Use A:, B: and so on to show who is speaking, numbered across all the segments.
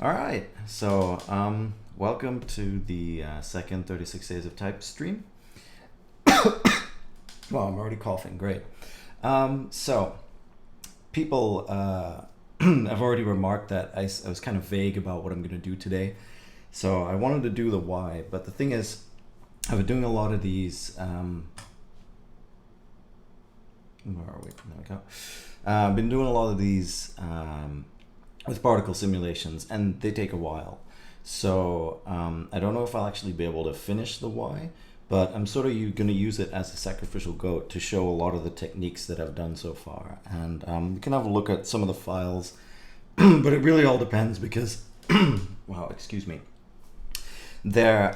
A: All right, so welcome to the second 36 Days of Type stream. Well, I'm already coughing, great. So, people have already remarked that I was kind of vague about what I'm going to do today. So, I wanted to do the why, but the thing is, I've been doing a lot of these. Where are we? There we go. I've been doing a lot of these with particle simulations, and they take a while. So I don't know if I'll actually be able to finish the why, but I'm sort of going to use it as a sacrificial goat to show a lot of the techniques that I've done so far. And we can have a look at some of the files, but it really all depends because, wow, excuse me, they're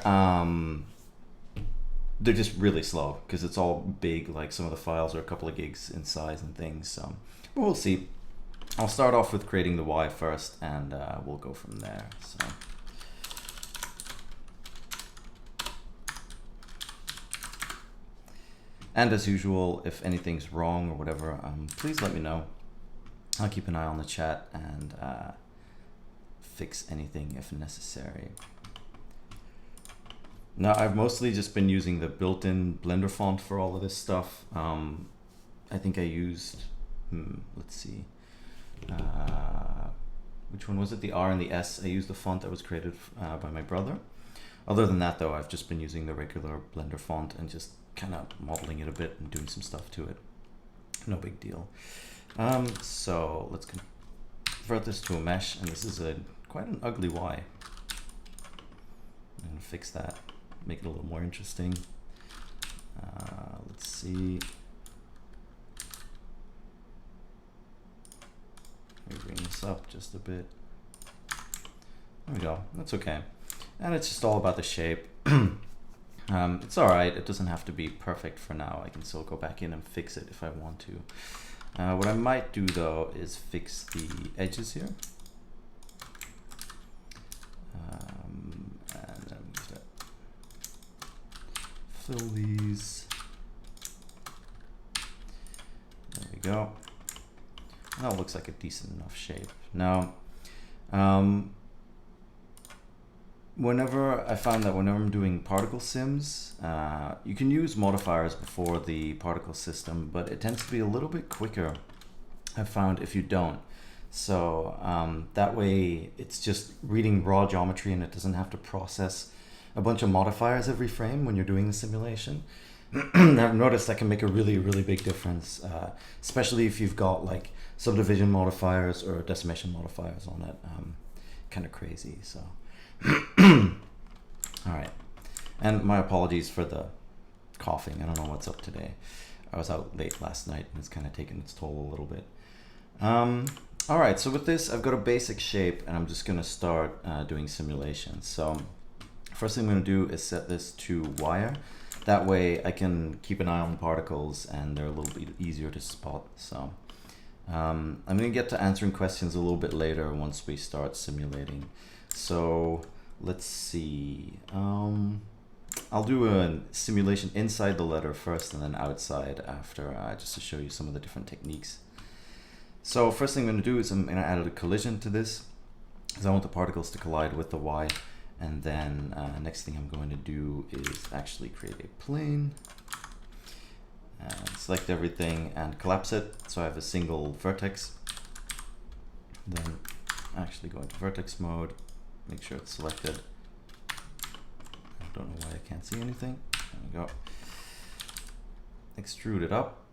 A: just really slow because it's all big. Like some of the files are a couple of gigs in size and things. So we'll see. I'll start off with creating the Y first, and we'll go from there. So. And as usual, if anything's wrong or whatever, please let me know. I'll keep an eye on the chat and fix anything if necessary. Now, I've mostly just been using the built-in Blender font for all of this stuff. I think I used, let's see, which one was it? The R and the S. I used the font that was created by my brother. Other than that, though, I've just been using the regular Blender font and just kind of modeling it a bit and doing some stuff to it. No big deal. So let's convert this to a mesh, and this is quite an ugly Y. I'm gonna fix that, make it a little more interesting. Let's see. Let me bring this up just a bit. There we go. That's okay. And it's just all about the shape. It's all right. It doesn't have to be perfect for now. I can still go back in and fix it if I want to. What I might do though is fix the edges here. And then fill these. There we go. That looks like a decent enough shape. Now, whenever I'm doing particle sims, you can use modifiers before the particle system, but it tends to be a little bit quicker, I've found, if you don't. So that way it's just reading raw geometry and it doesn't have to process a bunch of modifiers every frame when you're doing the simulation. I've noticed that can make a really, really big difference, especially if you've got like subdivision modifiers or decimation modifiers on it. Kind of crazy, so. All right, and my apologies for the coughing. I don't know what's up today. I was out late last night and it's kind of taken its toll a little bit. All right, so with this, I've got a basic shape and I'm just gonna start doing simulations. So first thing I'm gonna do is set this to wire. That way I can keep an eye on particles and they're a little bit easier to spot. So I'm gonna get to answering questions a little bit later once we start simulating. So let's see. I'll do a simulation inside the letter first and then outside after, just to show you some of the different techniques. So first thing I'm going to do is I'm going to add a collision to this because I want the particles to collide with the Y. And then next thing I'm going to do is actually create a plane and select everything and collapse it so I have a single vertex. Then actually go into vertex mode. Make sure it's selected. I don't know why I can't see anything. There we go. Extrude it up.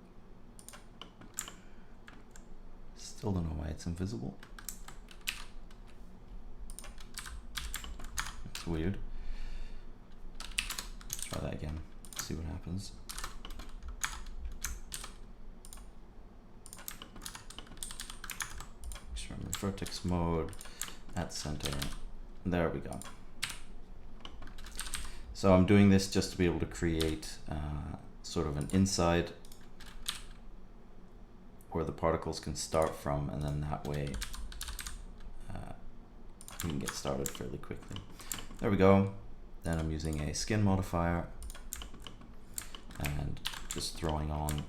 A: Still don't know why it's invisible. That's weird. Let's try that again. See what happens. Remember, vertex mode at center. There we go. So I'm doing this just to be able to create sort of an inside where the particles can start from, and then that way we can get started fairly quickly. There we go. Then I'm using a skin modifier and just throwing on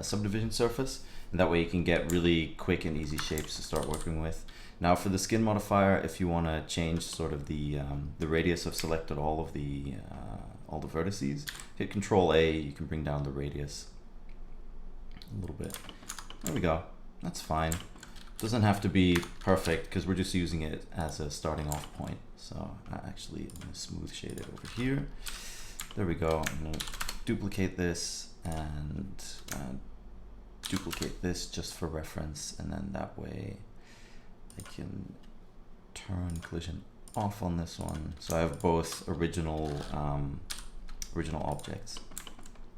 A: subdivision surface, and that way you can get really quick and easy shapes to start working with. Now for the skin modifier, if you want to change sort of the radius, I've selected all the vertices. Hit Control A, you can bring down the radius a little bit. There we go. That's fine. Doesn't have to be perfect because we're just using it as a starting off point. So actually, I'm going to smooth shade it over here. There we go. I'm going to duplicate this and duplicate this just for reference, and then that way I can turn collision off on this one. So I have both original objects,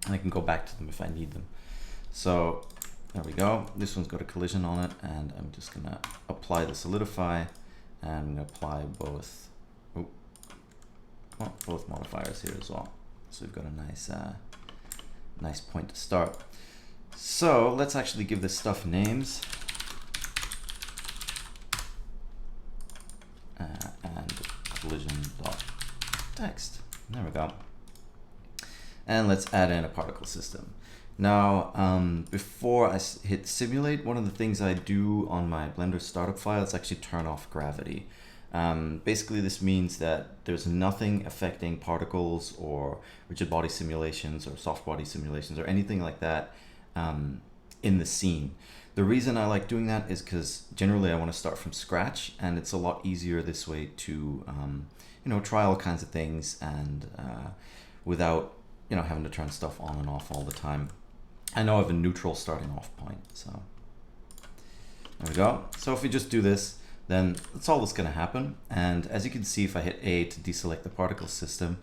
A: and I can go back to them if I need them. So there we go. This one's got a collision on it, and I'm just gonna apply the solidify, and I'm gonna apply both modifiers here as well. So we've got a nice point to start. So let's actually give this stuff names. And collision.text. There we go. And let's add in a particle system. Now, before I hit simulate, one of the things I do on my Blender startup file is actually turn off gravity. Basically, this means that there's nothing affecting particles or rigid body simulations or soft body simulations or anything like that in the scene. The reason I like doing that is because generally I want to start from scratch, and it's a lot easier this way to try all kinds of things and without having to turn stuff on and off all the time. I know I have a neutral starting off point, so there we go. So if we just do this, then that's all that's going to happen. And as you can see, if I hit A to deselect the particle system,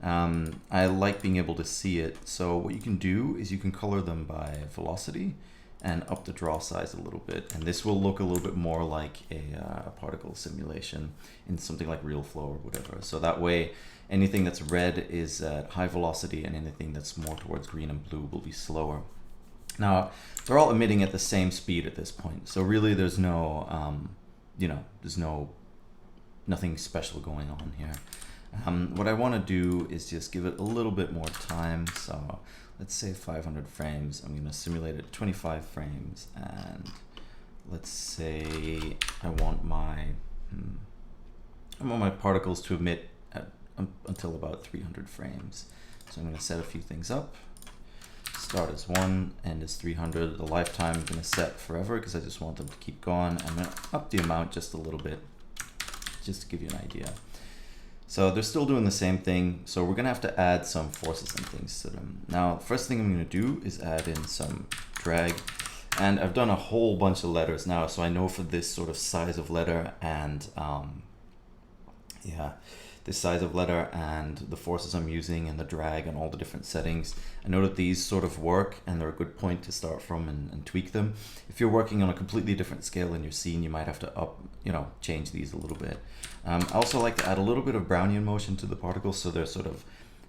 A: I like being able to see it. So what you can do is you can color them by velocity and up the draw size a little bit, and this will look a little bit more like a particle simulation in something like RealFlow or whatever. So that way anything that's red is at high velocity, and anything that's more towards green and blue will be slower. Now they're all emitting at the same speed at this point, so really there's no nothing special going on here. What I want to do is just give it a little bit more time. So let's say 500 frames. I'm going to simulate it 25 frames, and let's say I want my particles to emit until about 300 frames. So I'm going to set a few things up. Start as 1, end as 300. The lifetime I'm going to set forever because I just want them to keep going. I'm going to up the amount just a little bit, just to give you an idea. So they're still doing the same thing, so we're going to have to add some forces and things to them. Now, the first thing I'm going to do is add in some drag, and I've done a whole bunch of letters now, so I know for this sort of size of letter and this size of letter and the forces I'm using and the drag and all the different settings, I know that these sort of work and they're a good point to start from and tweak them. If you're working on a completely different scale in your scene, you might have to change these a little bit. I also like to add a little bit of Brownian motion to the particles, so they're sort of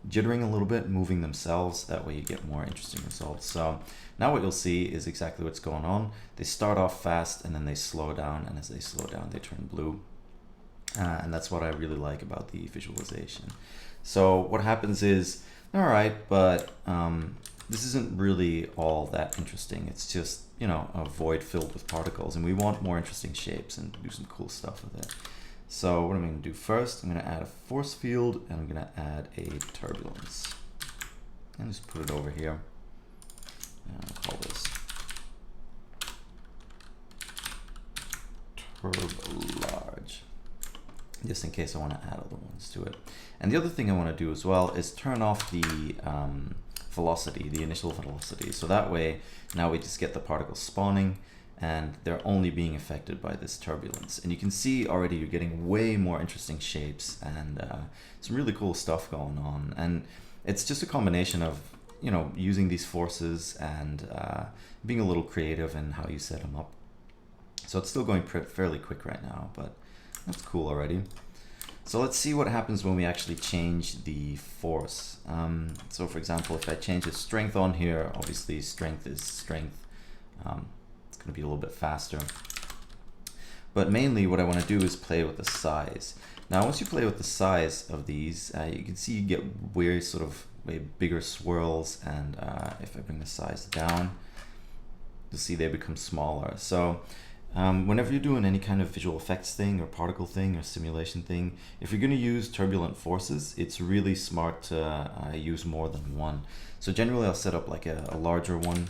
A: jittering a little bit, moving themselves. That way you get more interesting results. So now what you'll see is exactly what's going on. They start off fast and then they slow down, and as they slow down they turn blue. And that's what I really like about the visualization. So what happens is, all right, but this isn't really all that interesting. It's just, a void filled with particles, and we want more interesting shapes and do some cool stuff with it. So what I'm going to do first, I'm going to add a force field, and I'm going to add a turbulence. And just put it over here. And I'll call this turb large, just in case I want to add other ones to it. And the other thing I want to do as well is turn off the velocity, the initial velocity. So that way, now we just get the particles spawning, and they're only being affected by this turbulence. And you can see already you're getting way more interesting shapes and some really cool stuff going on. And it's just a combination of, using these forces and being a little creative in how you set them up. So it's still going fairly quick right now, but that's cool already. So let's see what happens when we actually change the force. So for example, if I change the strength on here, obviously strength is strength. It's going to be a little bit faster. But mainly what I want to do is play with the size. Now once you play with the size of these, you can see you get very sort of way bigger swirls, and if I bring the size down, you'll see they become smaller. So whenever you're doing any kind of visual effects thing or particle thing or simulation thing, if you're going to use turbulent forces, it's really smart to use more than one. So generally I'll set up like a larger one,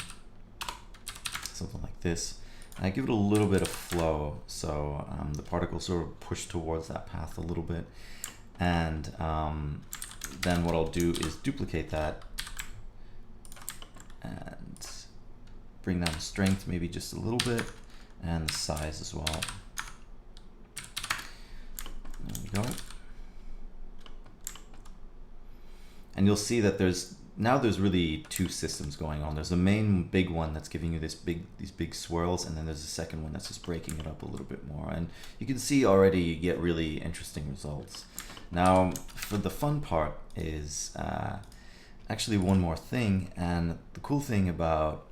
A: something like this. And I give it a little bit of flow, so the particles sort of push towards that path a little bit. And then what I'll do is duplicate that and bring down the strength maybe just a little bit, and the size as well. There we go. And you'll see that there's really two systems going on. There's the main big one that's giving you these big swirls, and then there's a second one that's just breaking it up a little bit more. And you can see already you get really interesting results. Now, for the fun part is actually one more thing, and the cool thing about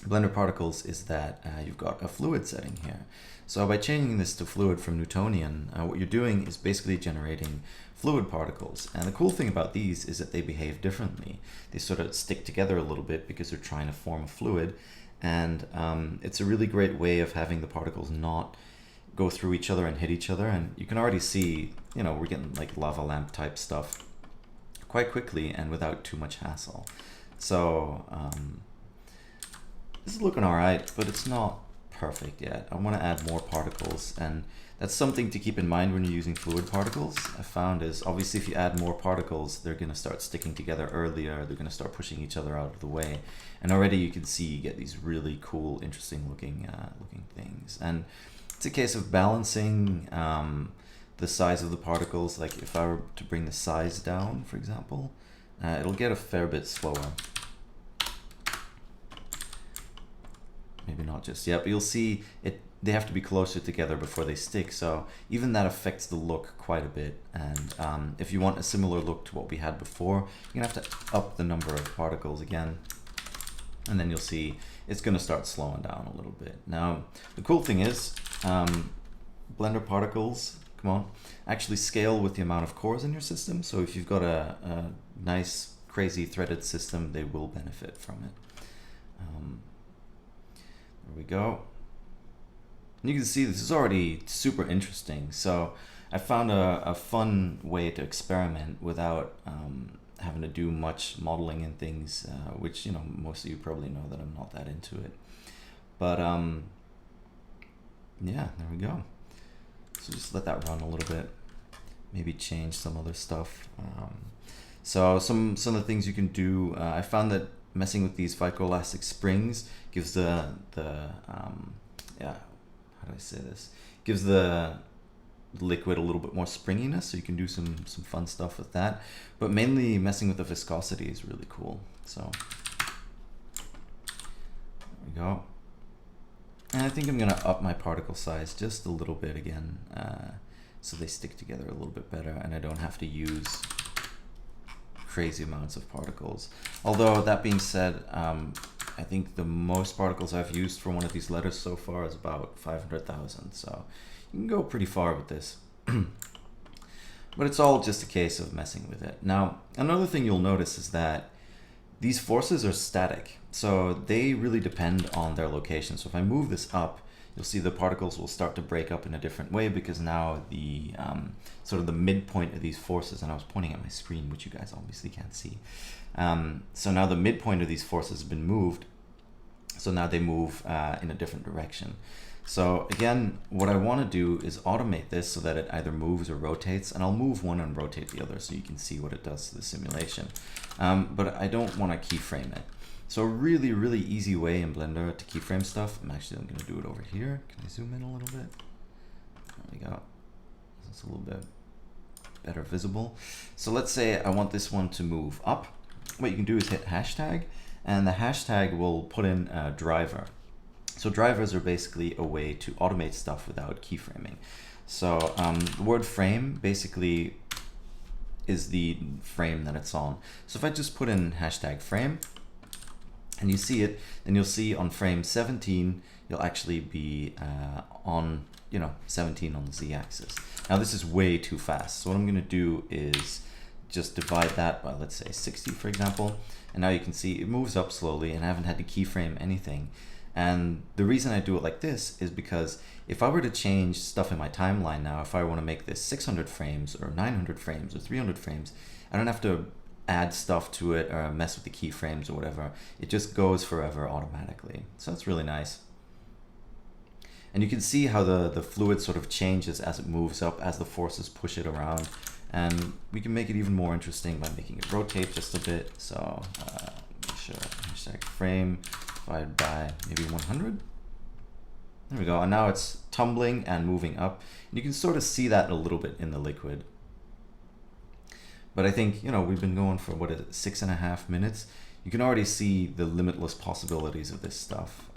A: Blender particles is that you've got a fluid setting here. So by changing this to fluid from Newtonian, what you're doing is basically generating fluid particles. And the cool thing about these is that they behave differently. They sort of stick together a little bit because they're trying to form a fluid. And it's a really great way of having the particles not go through each other and hit each other. And you can already see, you know, we're getting like lava lamp type stuff quite quickly and without too much hassle. So this is looking all right, but it's not perfect yet. I want to add more particles, and that's something to keep in mind when you're using fluid particles. I found is obviously if you add more particles, they're going to start sticking together earlier. They're going to start pushing each other out of the way, and already you can see you get these really cool, interesting looking things. And it's a case of balancing the size of the particles. Like if I were to bring the size down, for example, it'll get a fair bit slower. Maybe not just yet, but you'll see they have to be closer together before they stick, so even that affects the look quite a bit. And if you want a similar look to what we had before, you're gonna have to up the number of particles again, and then you'll see it's gonna start slowing down a little bit. Now, the cool thing is, Blender particles, come on, actually scale with the amount of cores in your system, so if you've got a nice, crazy threaded system, they will benefit from it. There we go. And you can see this is already super interesting. So I found a fun way to experiment without having to do much modeling and things, which, you know, most of you probably know that I'm not that into it. But yeah, there we go. So just let that run a little bit. Maybe change some other stuff. So some of the things you can do, I found that messing with these viscoelastic springs gives the yeah, how do I say this? Gives the liquid a little bit more springiness, so you can do some fun stuff with that. But mainly messing with the viscosity is really cool. So there we go. And I think I'm gonna up my particle size just a little bit again, so they stick together a little bit better, and I don't have to use crazy amounts of particles. Although that being said, I think the most particles I've used for one of these letters so far is about 500,000, so you can go pretty far with this. But it's all just a case of messing with it. Now, another thing you'll notice is that these forces are static, so they really depend on their location. So if I move this up, you'll see the particles will start to break up in a different way, because now the sort of the midpoint of these forces, and I was pointing at my screen, which you guys obviously can't see. So now the midpoint of these forces has been moved, so now they move in a different direction. So again, what I want to do is automate this so that it either moves or rotates, and I'll move one and rotate the other so you can see what it does to the simulation. But I don't want to keyframe it. So a really, really easy way in Blender to keyframe stuff, I'm going to do it over here. Can I zoom in a little bit? There we go. It's a little bit better visible. So let's say I want this one to move up. What you can do is hit hashtag, and the hashtag will put in a driver. So drivers are basically a way to automate stuff without keyframing. So the word frame basically is the frame that it's on. So if I just put in hashtag frame, and you see it, then you'll see on frame 17, you'll actually be on, 17 on the z-axis. Now this is way too fast. So what I'm gonna do is just divide that by, let's say, 60, for example. And now you can see it moves up slowly, and I haven't had to keyframe anything. And the reason I do it like this is because if I were to change stuff in my timeline now, if I want to make this 600 frames or 900 frames or 300 frames, I don't have to add stuff to it or mess with the keyframes or whatever. It just goes forever automatically. So that's really nice. And you can see how the fluid sort of changes as it moves up, as the forces push it around. And we can make it even more interesting by making it rotate just a bit. So make sure hashtag frame divided by maybe 100. There we go. And now it's tumbling and moving up. And you can sort of see that a little bit in the liquid. But I think, you know, we've been going for, what is it, 6.5 minutes. You can already see the limitless possibilities of this stuff.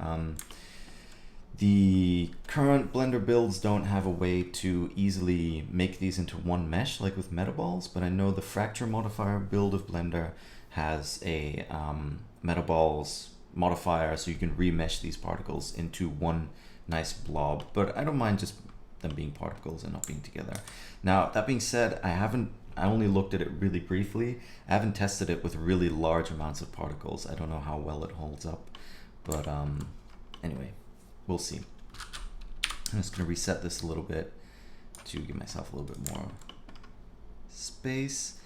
A: The current Blender builds don't have a way to easily make these into one mesh like with Metaballs, but I know the Fracture Modifier build of Blender has a Metaballs modifier, so you can remesh these particles into one nice blob. But I don't mind just them being particles and not being together. Now, that being said, I only looked at it really briefly. I haven't tested it with really large amounts of particles. I don't know how well it holds up, but anyway. We'll see. I'm just going to reset this a little bit to give myself a little bit more space.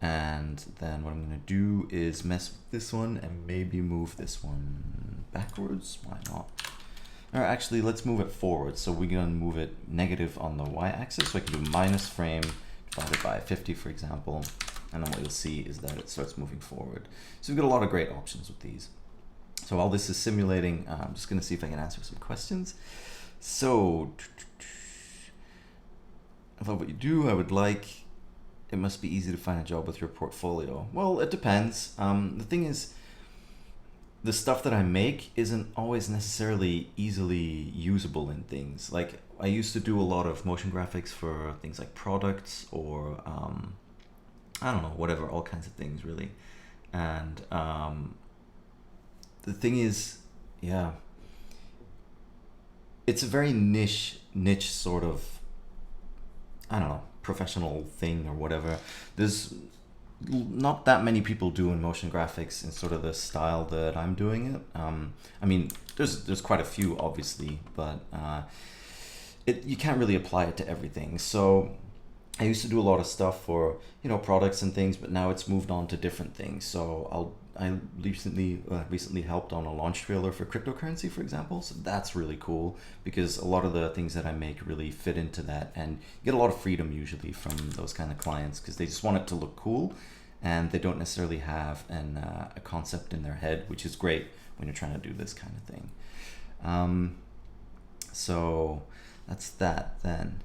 A: And then what I'm going to do is mess with this one and maybe move this one backwards. Why not? Or actually, let's move it forward. So we're going to move it negative on the y-axis. So I can do minus frame divided by 50, for example. And then what you'll see is that it starts moving forward. So we've got a lot of great options with these. So while this is simulating, I'm just going to see if I can answer some questions. So, I love what you do. I would like, it must be easy to find a job with your portfolio. Well, it depends. The thing is, the stuff that I make isn't always necessarily easily usable in things. Like, I used to do a lot of motion graphics for things like products or, I don't know, whatever, all kinds of things, really. And, the thing is, yeah, it's a very niche sort of, I don't know, professional thing or whatever. There's not that many people doing motion graphics in sort of the style that I'm doing it. I mean, there's quite a few, obviously, but you can't really apply it to everything. So I used to do a lot of stuff for, you know, products and things, but now it's moved on to different things. So I recently helped on a launch trailer for cryptocurrency, for example. So that's really cool because a lot of the things that I make really fit into that, and you get a lot of freedom usually from those kind of clients because they just want it to look cool and they don't necessarily have a concept in their head, which is great when you're trying to do this kind of thing. So that's that then.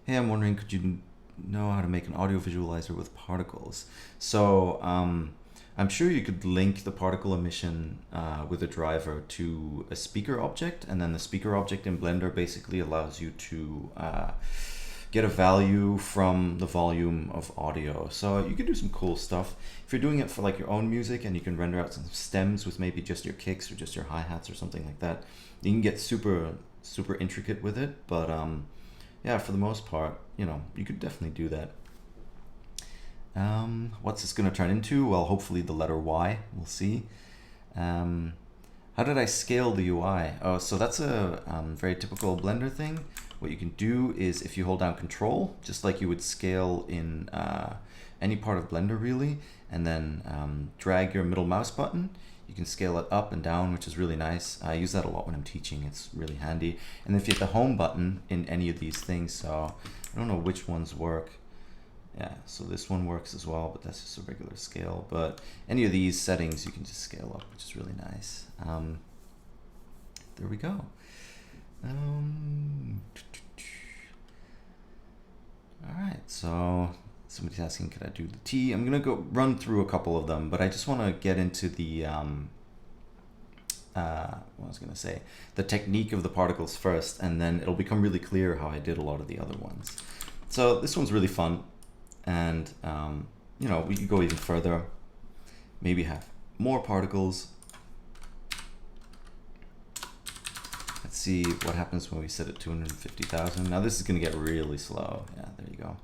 A: Hey, I'm wondering, could you know how to make an audio visualizer with particles? So I'm sure you could link the particle emission with a driver to a speaker object, and then the speaker object in Blender basically allows you to get a value from the volume of audio. So you can do some cool stuff. If you're doing it for like your own music and you can render out some stems with maybe just your kicks or just your hi-hats or something like that, you can get super intricate with it. But yeah, for the most part, you know, you could definitely do that. What's this going to turn into? Well, hopefully the letter Y. We'll see. How did I scale the UI? Oh, so that's a very typical Blender thing. What you can do is if you hold down Control, just like you would scale in any part of Blender really, and then drag your middle mouse button, you can scale it up and down, which is really nice. I use that a lot when I'm teaching. It's really handy. And if you hit the home button in any of these things, so I don't know which ones work. Yeah, so this one works as well, but that's just a regular scale. But any of these settings you can just scale up, which is really nice. There we go. All right, so somebody's asking, could I do the T? I'm gonna go run through a couple of them, but I just want to get into the what was I gonna say, the technique of the particles first, and then it'll become really clear how I did a lot of the other ones. So this one's really fun, and you know, we could go even further, maybe have more particles. Let's see what happens when we set it 250,000. Now this is going to get really slow. Yeah, there you go.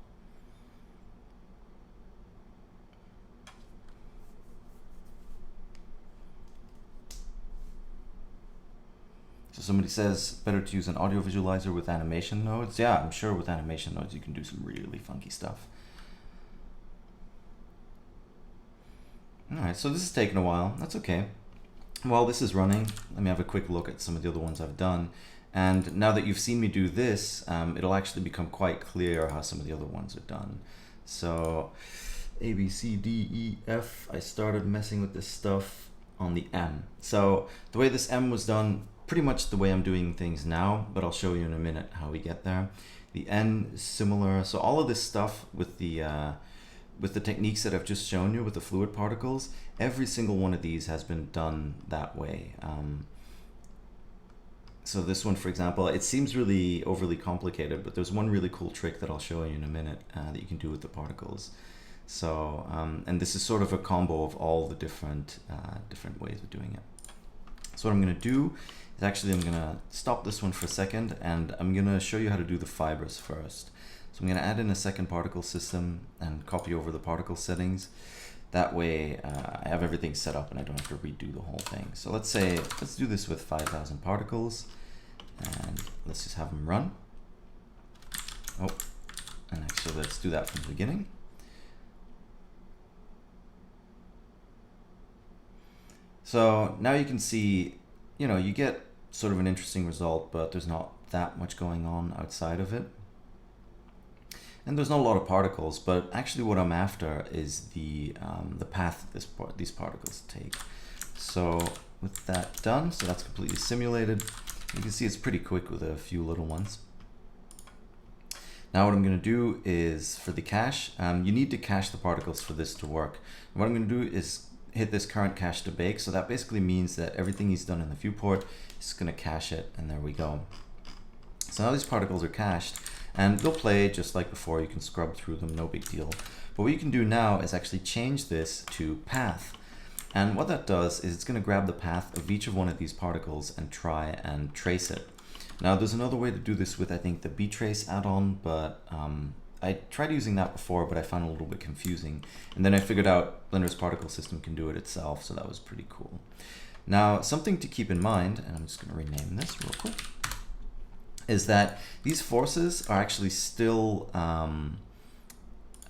A: So somebody says better to use an audio visualizer with animation nodes. Yeah, I'm sure with animation nodes you can do some really funky stuff. Alright, so this is taking a while. That's okay. While this is running, let me have a quick look at some of the other ones I've done. And now that you've seen me do this, it'll actually become quite clear how some of the other ones are done. So A, B, C, D, E, F, I started messing with this stuff on the M. So the way this M was done, pretty much the way I'm doing things now, but I'll show you in a minute how we get there. The N is similar. So all of this stuff with the techniques that I've just shown you with the fluid particles, every single one of these has been done that way. So this one, for example, it seems really overly complicated, but there's one really cool trick that I'll show you in a minute that you can do with the particles. So, and this is sort of a combo of all the different ways of doing it. So what I'm going to do is actually I'm going to stop this one for a second, and I'm going to show you how to do the fibers first. So I'm going to add in a second particle system and copy over the particle settings. That way I have everything set up and I don't have to redo the whole thing. So let's do this with 5,000 particles, and let's just have them run. Oh, and actually let's do that from the beginning. So now you can see, you get sort of an interesting result, but there's not that much going on outside of it. And there's not a lot of particles, but actually what I'm after is the path that these particles take. So with that done, so that's completely simulated, you can see it's pretty quick with a few little ones. Now what I'm going to do is, for the cache, you need to cache the particles for this to work. And what I'm going to do is hit this current cache to bake, so that basically means that everything he's done in the viewport is going to cache it, and there we go. So now these particles are cached, and they'll play just like before. You can scrub through them, no big deal. But what you can do now is actually change this to path. And what that does is it's going to grab the path of each of one of these particles and try and trace it. Now there's another way to do this with, I think, the btrace add-on, but I tried using that before, but I found it a little bit confusing. And then I figured out Blender's particle system can do it itself, so that was pretty cool. Now something to keep in mind, and I'm just going to rename this real quick, is that these forces are actually still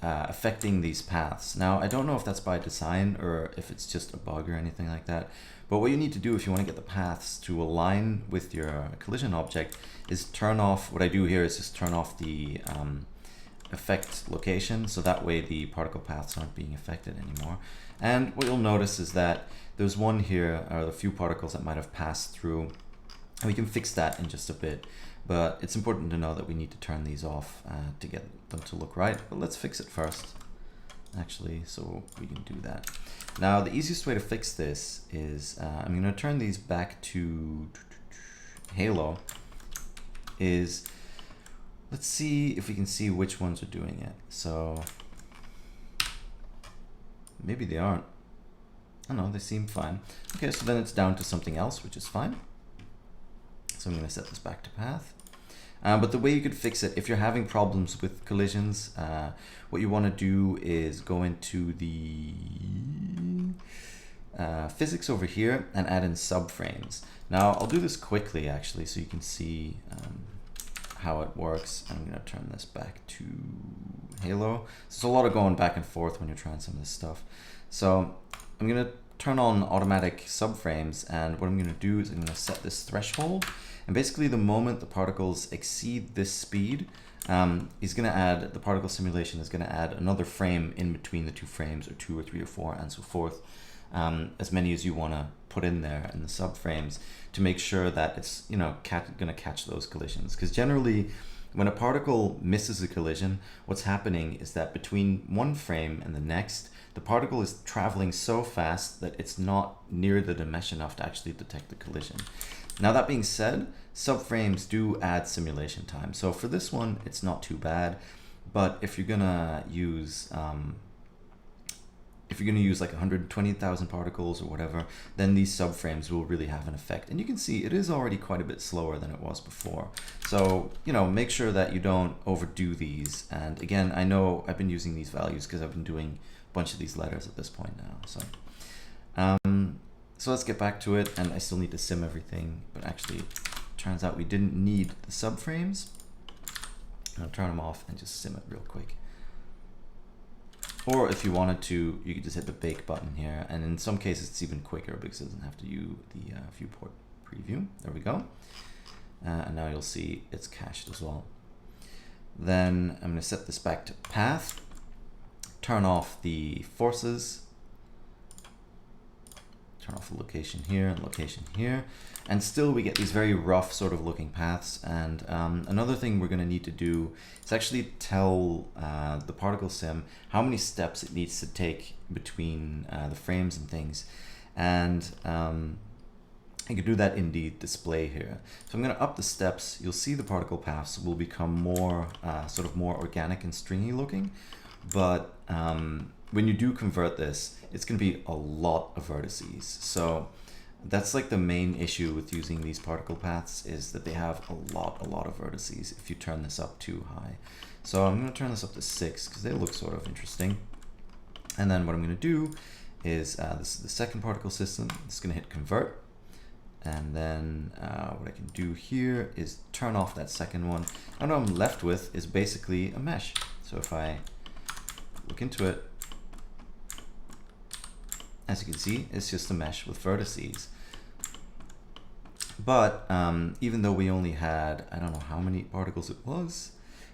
A: affecting these paths. Now, I don't know if that's by design or if it's just a bug or anything like that, but what you need to do if you want to get the paths to align with your collision object is turn off, what I do here is just turn off the effect location, so that way the particle paths aren't being affected anymore. And what you'll notice is that there's one here, or the few particles that might have passed through, and we can fix that in just a bit. But it's important to know that we need to turn these off to get them to look right. But let's fix it first, actually, so we can do that. Now, the easiest way to fix this is I'm going to turn these back to Halo. Let's see if we can see which ones are doing it. So maybe they aren't. Oh no, they seem fine. Okay, so then it's down to something else, which is fine. So I'm going to set this back to path. But the way you could fix it, if you're having problems with collisions, what you want to do is go into the physics over here and add in subframes. Now I'll do this quickly actually, so you can see how it works. I'm going to turn this back to Halo. There's a lot of going back and forth when you're trying some of this stuff. So I'm going to turn on automatic subframes, and what I'm going to do is I'm going to set this threshold, and basically the moment the particles exceed this speed, he's going to add, the particle simulation is going to add another frame in between the two frames, or 2 or 3 or 4 and so forth, as many as you want to put in there in the subframes to make sure that it's going to catch those collisions. Because generally when a particle misses a collision, what's happening is that between one frame and the next, the particle is traveling so fast that it's not near the mesh enough to actually detect the collision. Now that being said, subframes do add simulation time. So for this one, it's not too bad. But if you're gonna use if you're going to use like 120,000 particles or whatever, then these subframes will really have an effect. And you can see it is already quite a bit slower than it was before. So, you know, make sure that you don't overdo these. And again, I know I've been using these values because I've been doing a bunch of these letters at this point now. So let's get back to it. And I still need to sim everything, but actually it turns out we didn't need the subframes. I'll turn them off and just sim it real quick. Or if you wanted to, you could just hit the bake button here. And in some cases, it's even quicker because it doesn't have to use the viewport preview. There we go. And now you'll see it's cached as well. Then I'm going to set this back to path. Turn off the forces. Turn off the location here and location here. And still we get these very rough sort of looking paths. And another thing we're going to need to do is actually tell the particle sim how many steps it needs to take between the frames and things. And you can do that in the display here. So I'm going to up the steps. You'll see the particle paths will become more sort of more organic and stringy looking. But when you do convert this, it's going to be a lot of vertices. So that's like the main issue with using these particle paths, is that they have a lot of vertices if you turn this up too high. So I'm going to turn this up to 6 because they look sort of interesting. And then what I'm going to do is, this is the second particle system. It's going to hit convert. And then what I can do here is turn off that second one. And what I'm left with is basically a mesh. So if I look into it, as you can see, it's just a mesh with vertices. But even though we only had, I don't know how many particles it was,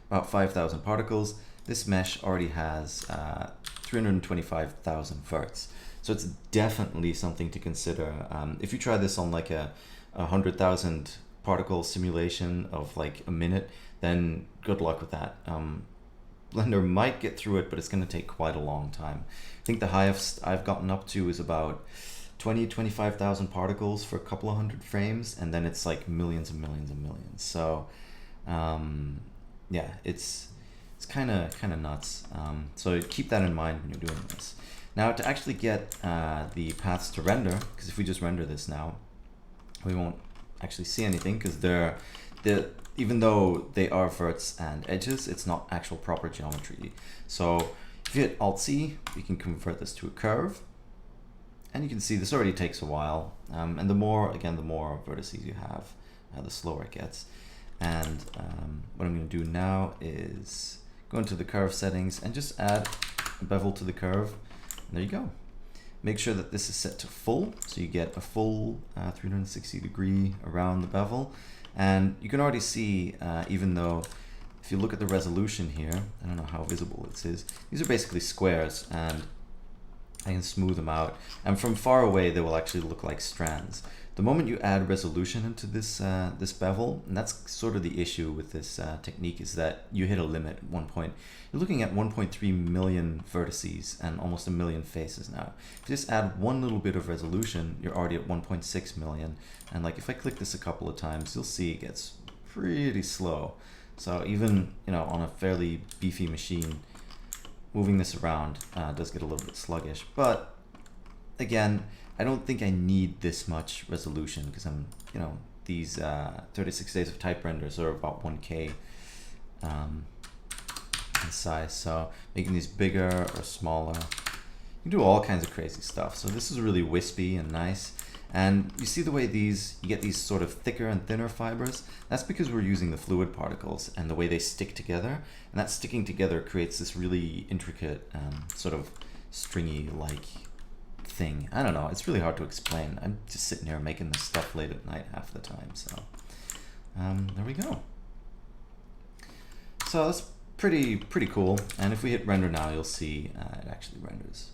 A: about 5,000 particles, this mesh already has 325,000 verts. So it's definitely something to consider. If you try this on like a 100,000 particle simulation of like a minute, then good luck with that. Blender might get through it, but it's going to take quite a long time. I think the highest I've gotten up to is about 25,000 particles for a couple of hundred frames, and then it's like millions and millions and millions. So yeah, it's kind of nuts. So keep that in mind when you're doing this. Now to actually get the paths to render, because if we just render this now, we won't actually see anything because even though they are verts and edges, it's not actual proper geometry. So if you hit Alt-C, you can convert this to a curve. And you can see this already takes a while. And the more vertices you have, the slower it gets. And what I'm going to do now is go into the curve settings and just add a bevel to the curve. And there you go. Make sure that this is set to full, so you get a full 360 degree around the bevel. And you can already see, even though if you look at the resolution here, I don't know how visible this is, these are basically squares, and I can smooth them out. And from far away, they will actually look like strands. The moment you add resolution into this this bevel, and that's sort of the issue with this technique, is that you hit a limit at one point. You're looking at 1.3 million vertices and almost a million faces now. If you just add one little bit of resolution, you're already at 1.6 million. And like if I click this a couple of times, you'll see it gets pretty slow. So even, you know, on a fairly beefy machine, moving this around does get a little bit sluggish. But again, I don't think I need this much resolution because I'm, you know, these 36 days of type renders are about 1K in size. So making these bigger or smaller, you can do all kinds of crazy stuff. So this is really wispy and nice. And you see the way you get these sort of thicker and thinner fibers? That's because we're using the fluid particles and the way they stick together. And that sticking together creates this really intricate sort of stringy-like thing. I don't know, it's really hard to explain. I'm just sitting here making this stuff late at night half the time. So there we go. So that's pretty cool. And if we hit render now, you'll see it actually renders.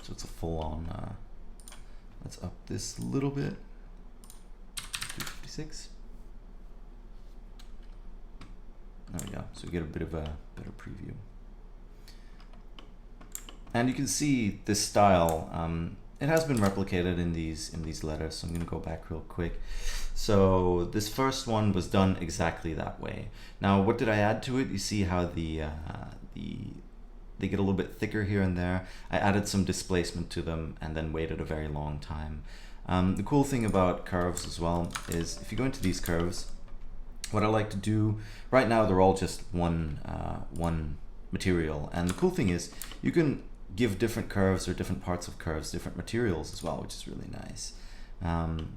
A: So it's a full-on... let's up this a little bit. 256. There we go. So we get a bit of a better preview. And you can see this style. It has been replicated in these letters. So I'm going to go back real quick. So this first one was done exactly that way. Now, what did I add to it? You see how the they get a little bit thicker here and there. I added some displacement to them and then waited a very long time. The cool thing about curves as well is if you go into these curves, what I like to do, right now they're all just one material, and the cool thing is you can give different curves or different parts of curves different materials as well, which is really nice.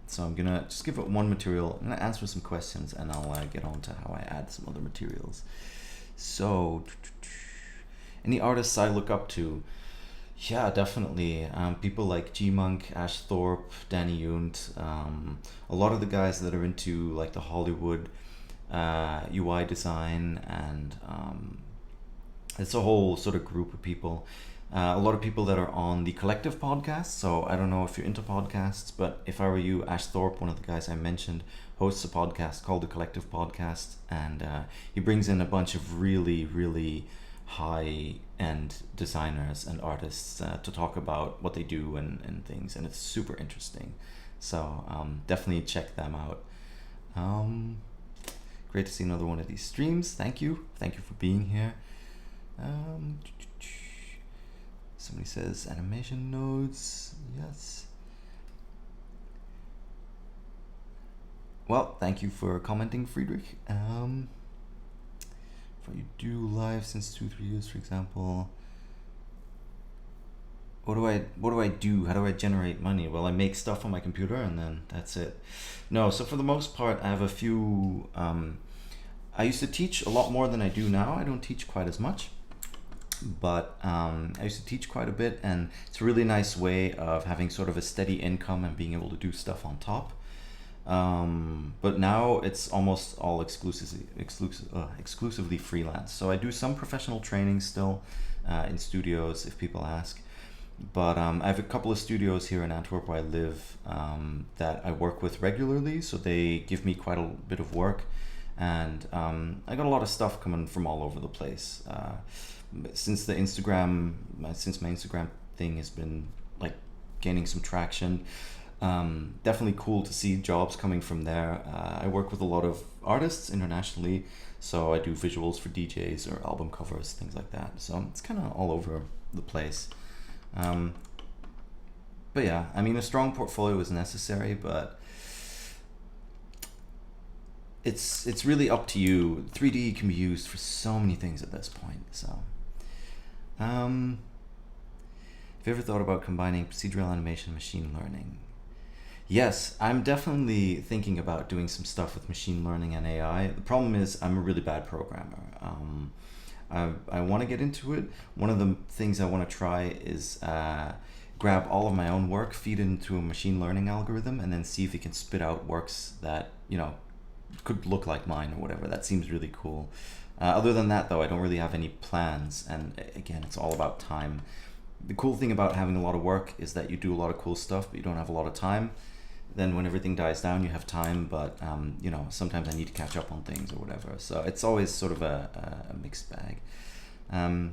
A: So I'm gonna just give it one material. I'm gonna answer some questions and I'll get on to how I add some other materials. So, any artists I look up to? Yeah, definitely. People like G-Monk, Ash Thorpe, Danny Yunt, a lot of the guys that are into like the Hollywood UI design, and it's a whole sort of group of people. A lot of people that are on the Collective podcast. So I don't know if you're into podcasts, but if I were you, Ash Thorpe, one of the guys I mentioned, hosts a podcast called the Collective Podcast, and he brings in a bunch of really, really high-end designers and artists to talk about what they do and things, and it's super interesting. So definitely check them out. Great to see another one of these streams. Thank you for being here. Somebody says animation nodes. Yes. Well, thank you for commenting, Friedrich. For you do live since 2-3 years, for example. What do I do? How do I generate money? Well, I make stuff on my computer and then that's it. No, so for the most part, I have a few. I used to teach a lot more than I do now. I don't teach quite as much. But I used to teach quite a bit, and it's a really nice way of having sort of a steady income and being able to do stuff on top. But now it's almost all exclusively freelance. So I do some professional training still in studios if people ask. But I have a couple of studios here in Antwerp where I live that I work with regularly, so they give me quite a bit of work. And I got a lot of stuff coming from all over the place. Since my Instagram thing has been like gaining some traction, definitely cool to see jobs coming from there. I work with a lot of artists internationally, so I do visuals for DJs or album covers, things like that. So it's kind of all over the place. But yeah, I mean, a strong portfolio is necessary, but it's really up to you. 3D can be used for so many things at this point. So have you ever thought about combining procedural animation and machine learning? Yes, I'm definitely thinking about doing some stuff with machine learning and AI. The problem is I'm a really bad programmer. I want to get into it. One of the things I want to try is grab all of my own work, feed it into a machine learning algorithm, and then see if it can spit out works that, you know, could look like mine or whatever. That seems really cool. Other than that, though, I don't really have any plans, and again, it's all about time. The cool thing about having a lot of work is that you do a lot of cool stuff, but you don't have a lot of time. Then when everything dies down, you have time, but you know, sometimes I need to catch up on things or whatever. So it's always sort of a mixed bag. All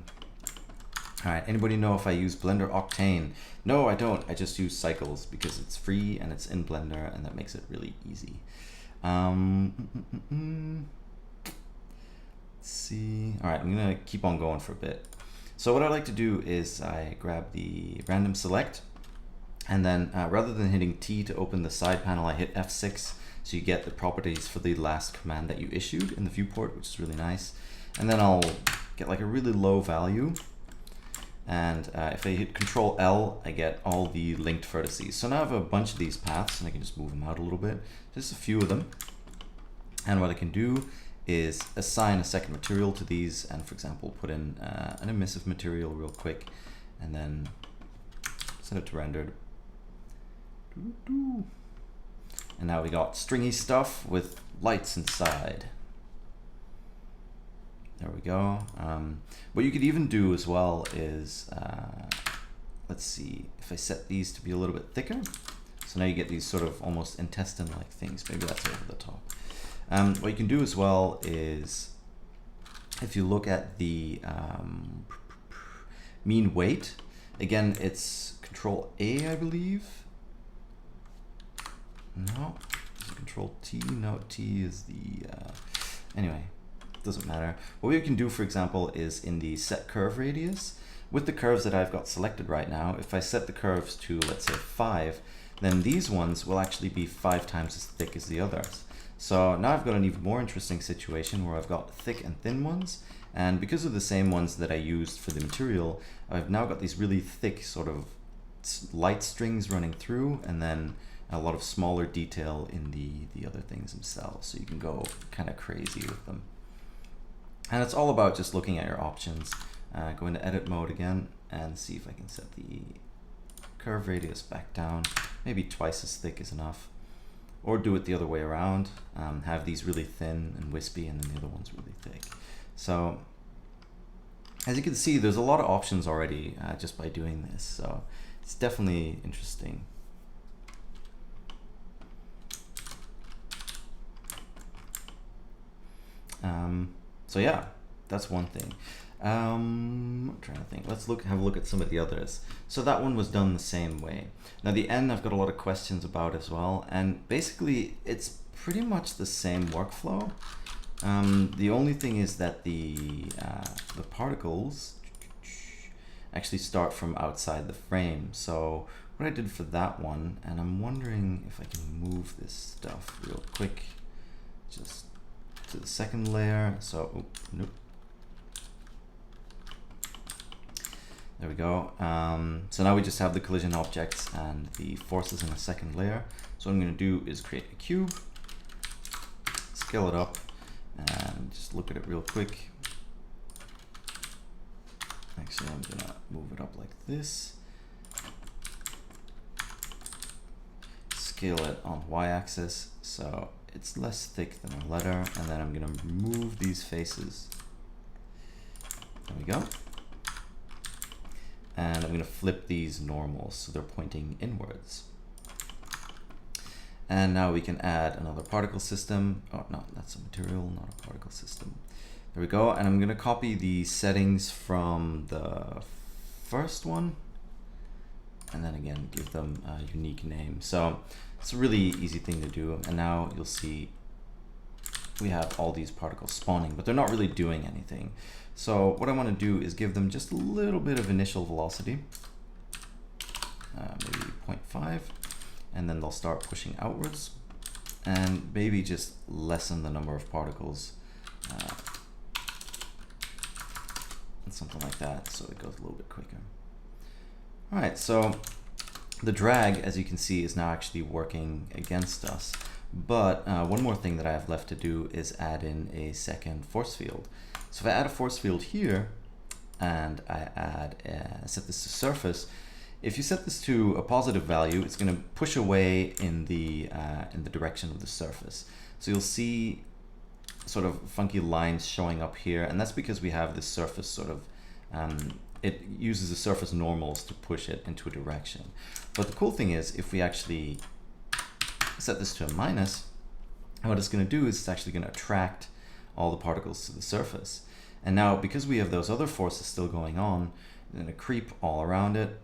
A: right, anybody know if I use Blender Octane? No, I don't. I just use Cycles because it's free and it's in Blender, and that makes it really easy. Let's see. All right, I'm gonna keep on going for a bit. So what I like to do is I grab the random select, and then rather than hitting T to open the side panel, I hit F6, so you get the properties for the last command that you issued in the viewport, which is really nice. And then I'll get like a really low value, and if I hit Control L, I get all the linked vertices. So now I have a bunch of these paths, and I can just move them out a little bit, just a few of them. And what I can do is assign a second material to these, and for example, put in an emissive material real quick, and then set it to rendered. And now we got stringy stuff with lights inside. There we go. What you could even do as well is, let's see, if I set these to be a little bit thicker, so now you get these sort of almost intestine-like things. Maybe that's over the top. What you can do as well is, if you look at the mean weight, again, it's Control A, I believe. No, Control T. No, T is the, anyway, doesn't matter. What we can do, for example, is in the set curve radius, with the curves that I've got selected right now, if I set the curves to, let's say, 5, then these ones will actually be 5 times as thick as the others. So now I've got an even more interesting situation where I've got thick and thin ones, and because of the same ones that I used for the material, I've now got these really thick sort of light strings running through, and then a lot of smaller detail in the other things themselves, so you can go kind of crazy with them. And it's all about just looking at your options. Go into edit mode again and see if I can set the curve radius back down. Maybe twice as thick is enough, or do it the other way around. Have these really thin and wispy and then the other ones really thick. So as you can see, there's a lot of options already just by doing this, so it's definitely interesting. So yeah, that's one thing. I'm trying to think. Let's have a look at some of the others. So that one was done the same way. Now the N I've got a lot of questions about as well, and basically it's pretty much the same workflow. The only thing is that the particles actually start from outside the frame. So what I did for that one, and I'm wondering if I can move this stuff real quick, just to the second layer. So, nope. There we go. So now we just have the collision objects and the forces in the second layer. So what I'm going to do is create a cube, scale it up, and just look at it real quick. Actually, I'm going to move it up like this. Scale it on the y-axis so it's less thick than a letter, and then I'm going to remove these faces. There we go. And I'm going to flip these normals so they're pointing inwards. And now we can add another particle system. Oh no, that's a material, not a particle system. There we go. And I'm going to copy the settings from the first one, and then again give them a unique name. So it's a really easy thing to do. And now you'll see we have all these particles spawning, but they're not really doing anything. So what I want to do is give them just a little bit of initial velocity, maybe 0.5, and then they'll start pushing outwards, and maybe just lessen the number of particles, and something like that, so it goes a little bit quicker. All right, so the drag, as you can see, is now actually working against us. But one more thing that I have left to do is add in a second force field. So if I add a force field here, and I set this to surface, if you set this to a positive value, it's going to push away in the direction of the surface. So you'll see sort of funky lines showing up here, and that's because we have this surface sort of, it uses the surface normals to push it into a direction. But the cool thing is, if we actually set this to a minus, what it's going to do is it's actually going to attract all the particles to the surface. And now, because we have those other forces still going on, they're going to creep all around it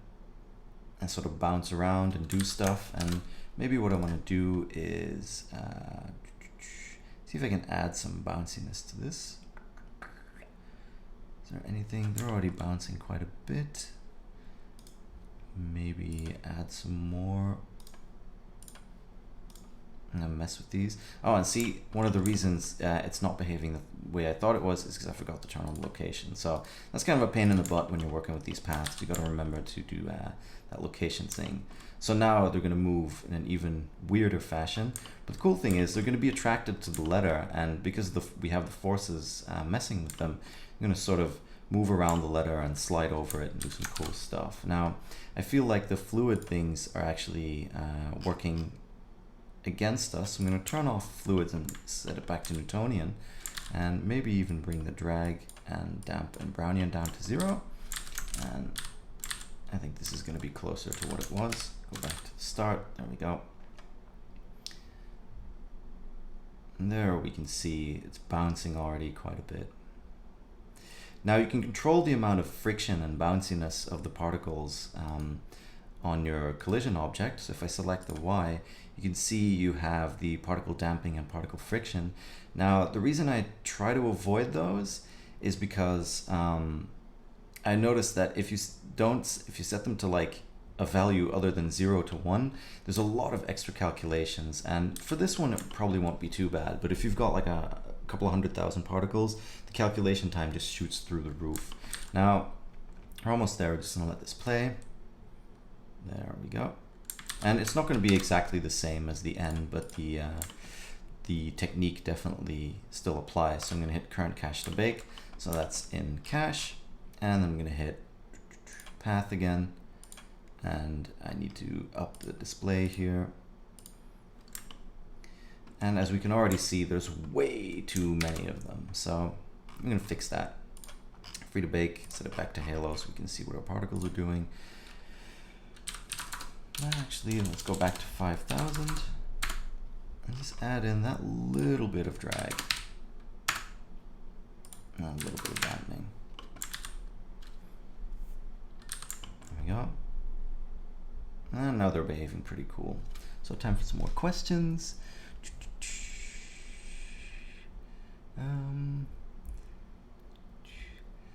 A: and sort of bounce around and do stuff. And maybe what I want to do is see if I can add some bounciness to this. Is there anything? They're already bouncing quite a bit. Maybe add some more. I'm gonna mess with these. Oh, and see, one of the reasons it's not behaving the way I thought it was is because I forgot to turn on the location. So that's kind of a pain in the butt when you're working with these paths. You got to remember to do that location thing. So now they're going to move in an even weirder fashion. But the cool thing is they're going to be attracted to the letter, and because we have the forces messing with them, you're going to sort of move around the letter and slide over it and do some cool stuff. Now, I feel like the fluid things are actually working against us. I'm going to turn off fluids and set it back to Newtonian, and maybe even bring the drag and damp and Brownian down to 0. And I think this is going to be closer to what it was. Go back to the start. There we go. And there we can see it's bouncing already quite a bit. Now you can control the amount of friction and bounciness of the particles on your collision object. So if I select the Y, you can see you have the particle damping and particle friction. Now, the reason I try to avoid those is because I noticed that if you set them to like a value other than 0 to 1, there's a lot of extra calculations. And for this one, it probably won't be too bad. But if you've got like a couple of 100,000 particles, the calculation time just shoots through the roof. Now, we're almost there. We're just gonna let this play. There we go. And it's not going to be exactly the same as the N, but the technique definitely still applies. So I'm going to hit current cache to bake. So that's in cache. And then I'm going to hit path again. And I need to up the display here. And as we can already see, there's way too many of them. So I'm going to fix that. Free to bake, set it back to halo so we can see what our particles are doing. Actually, let's go back to 5,000 and just add in that little bit of drag and a little bit of dampening. There we go. And now they're behaving pretty cool. So time for some more questions.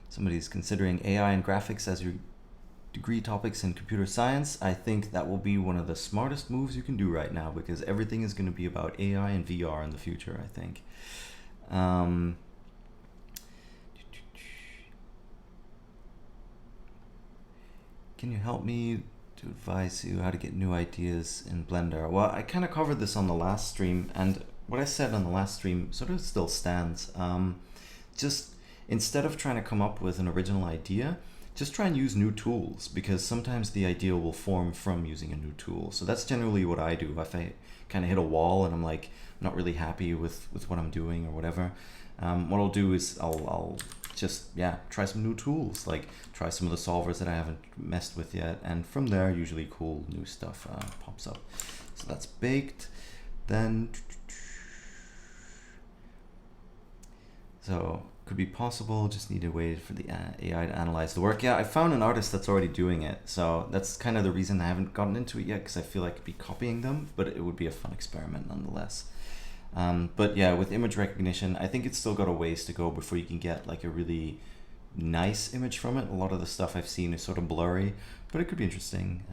A: Somebody's considering AI and graphics as your degree topics in computer science. I think that will be one of the smartest moves you can do right now, because everything is going to be about AI and VR in the future, I think. Can you help me to advise you how to get new ideas in Blender? Well, I kind of covered this on the last stream, and what I said on the last stream sort of still stands. Just instead of trying to come up with an original idea, just try and use new tools, because sometimes the idea will form from using a new tool. So that's generally what I do. If I kind of hit a wall and I'm like not really happy with what I'm doing or whatever, what I'll do is I'll just try some new tools, like try some of the solvers that I haven't messed with yet, and from there usually cool new stuff pops up. So that's baked. Then so could be possible, just need to wait for the AI to analyze the work. Yeah, I found an artist that's already doing it, so that's kind of the reason I haven't gotten into it yet, because I feel like I'd be copying them, but it would be a fun experiment nonetheless. But yeah, with image recognition, I think it's still got a ways to go before you can get like a really nice image from it. A lot of the stuff I've seen is sort of blurry, but it could be interesting.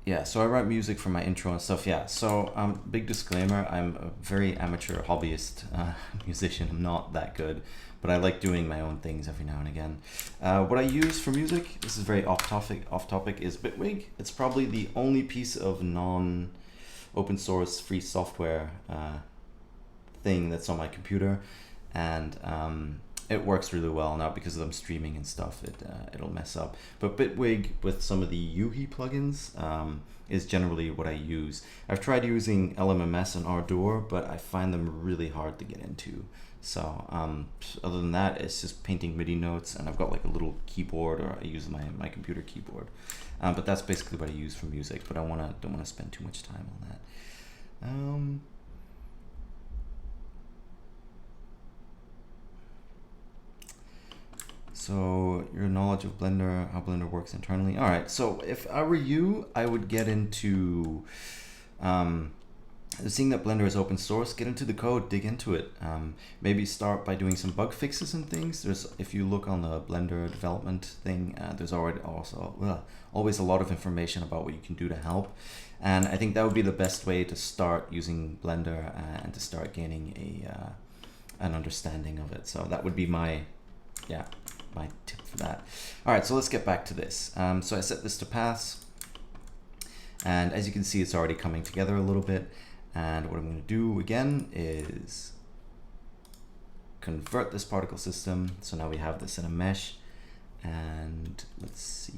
A: Yeah, so I write music for my intro and stuff. Yeah, so big disclaimer, I'm a very amateur hobbyist musician. I'm not that good, but I like doing my own things every now and again. What I use for music, this is very off topic, is Bitwig. It's probably the only piece of non-open source free software thing that's on my computer, and it works really well. Now, because I'm streaming and stuff, it'll mess up. But Bitwig with some of the Yuhi plugins is generally what I use. I've tried using LMMS and Ardour, but I find them really hard to get into. So other than that, it's just painting MIDI notes, and I've got like a little keyboard, or I use my computer keyboard. But that's basically what I use for music. But I don't want to spend too much time on that. So your knowledge of Blender, how Blender works internally. All right, so if I were you, I would get into seeing that Blender is open source, get into the code, dig into it. Maybe start by doing some bug fixes and things. If you look on the Blender development thing, there's already always a lot of information about what you can do to help. And I think that would be the best way to start using Blender and to start gaining an understanding of it. So that would be my tip for that. All right, so let's get back to this. So I set this to paths, and as you can see, it's already coming together a little bit. And what I'm going to do again is convert this particle system. So now we have this in a mesh, and let's see.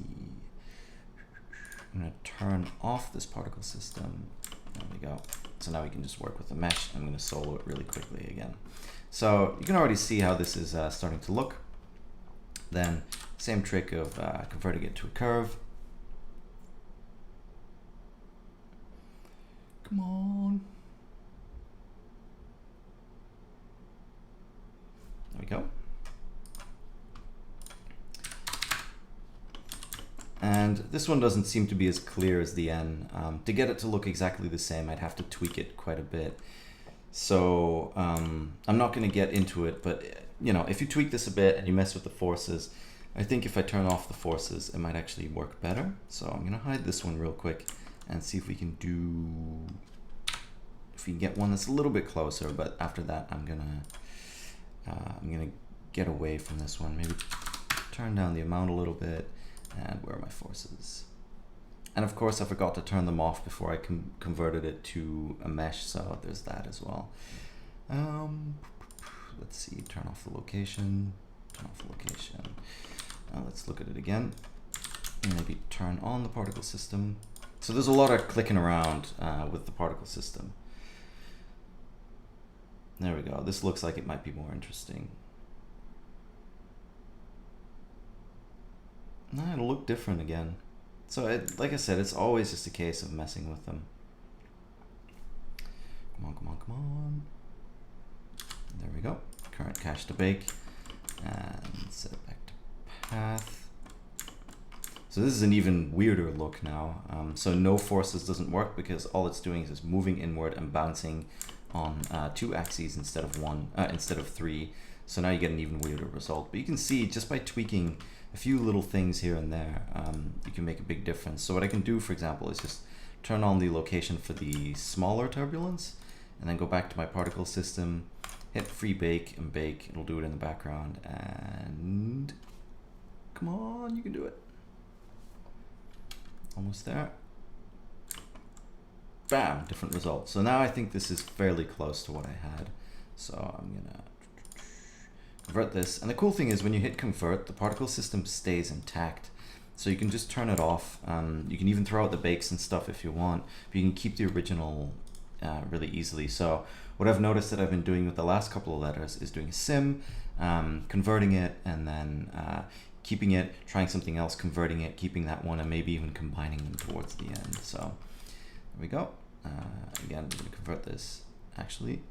A: I'm going to turn off this particle system. There we go. So now we can just work with the mesh. I'm going to solo it really quickly again. So you can already see how this is starting to look. Then same trick of converting it to a curve. Come on. There we go. And this one doesn't seem to be as clear as the N. To get it to look exactly the same, I'd have to tweak it quite a bit. So I'm not going to get into it, but you know, if you tweak this a bit and you mess with the forces, I think if I turn off the forces, it might actually work better. So I'm going to hide this one real quick and see if we can get one that's a little bit closer. But after that, I'm gonna get away from this one. Maybe turn down the amount a little bit. And where are my forces? And of course, I forgot to turn them off before I converted it to a mesh, so there's that as well. Let's see, turn off the location, turn off the location. Let's look at it again. And maybe turn on the particle system. So there's a lot of clicking around with the particle system. There we go. This looks like it might be more interesting. No, it'll look different again. So like I said, it's always just a case of messing with them. Come on, come on, come on. There we go. Current cache to bake. And set it back to path. So this is an even weirder look now. So no forces doesn't work because all it's doing is just moving inward and bouncing on 2 axes instead of 3. So now you get an even weirder result. But you can see just by tweaking a few little things here and there, you can make a big difference. So what I can do, for example, is just turn on the location for the smaller turbulence, and then go back to my particle system, hit free bake and bake. It'll do it in the background, and come on, you can do it. Almost there. Bam, different result. So now I think this is fairly close to what I had. So I'm gonna convert this, and the cool thing is when you hit convert, the particle system stays intact, so you can just turn it off. You can even throw out the bakes and stuff if you want, but you can keep the original really easily. So what I've noticed that I've been doing with the last couple of letters is doing a sim, converting it, and then keeping it, trying something else, converting it, keeping that one, and maybe even combining them towards the end. So there we go. Again, I'm going to convert this. Actually,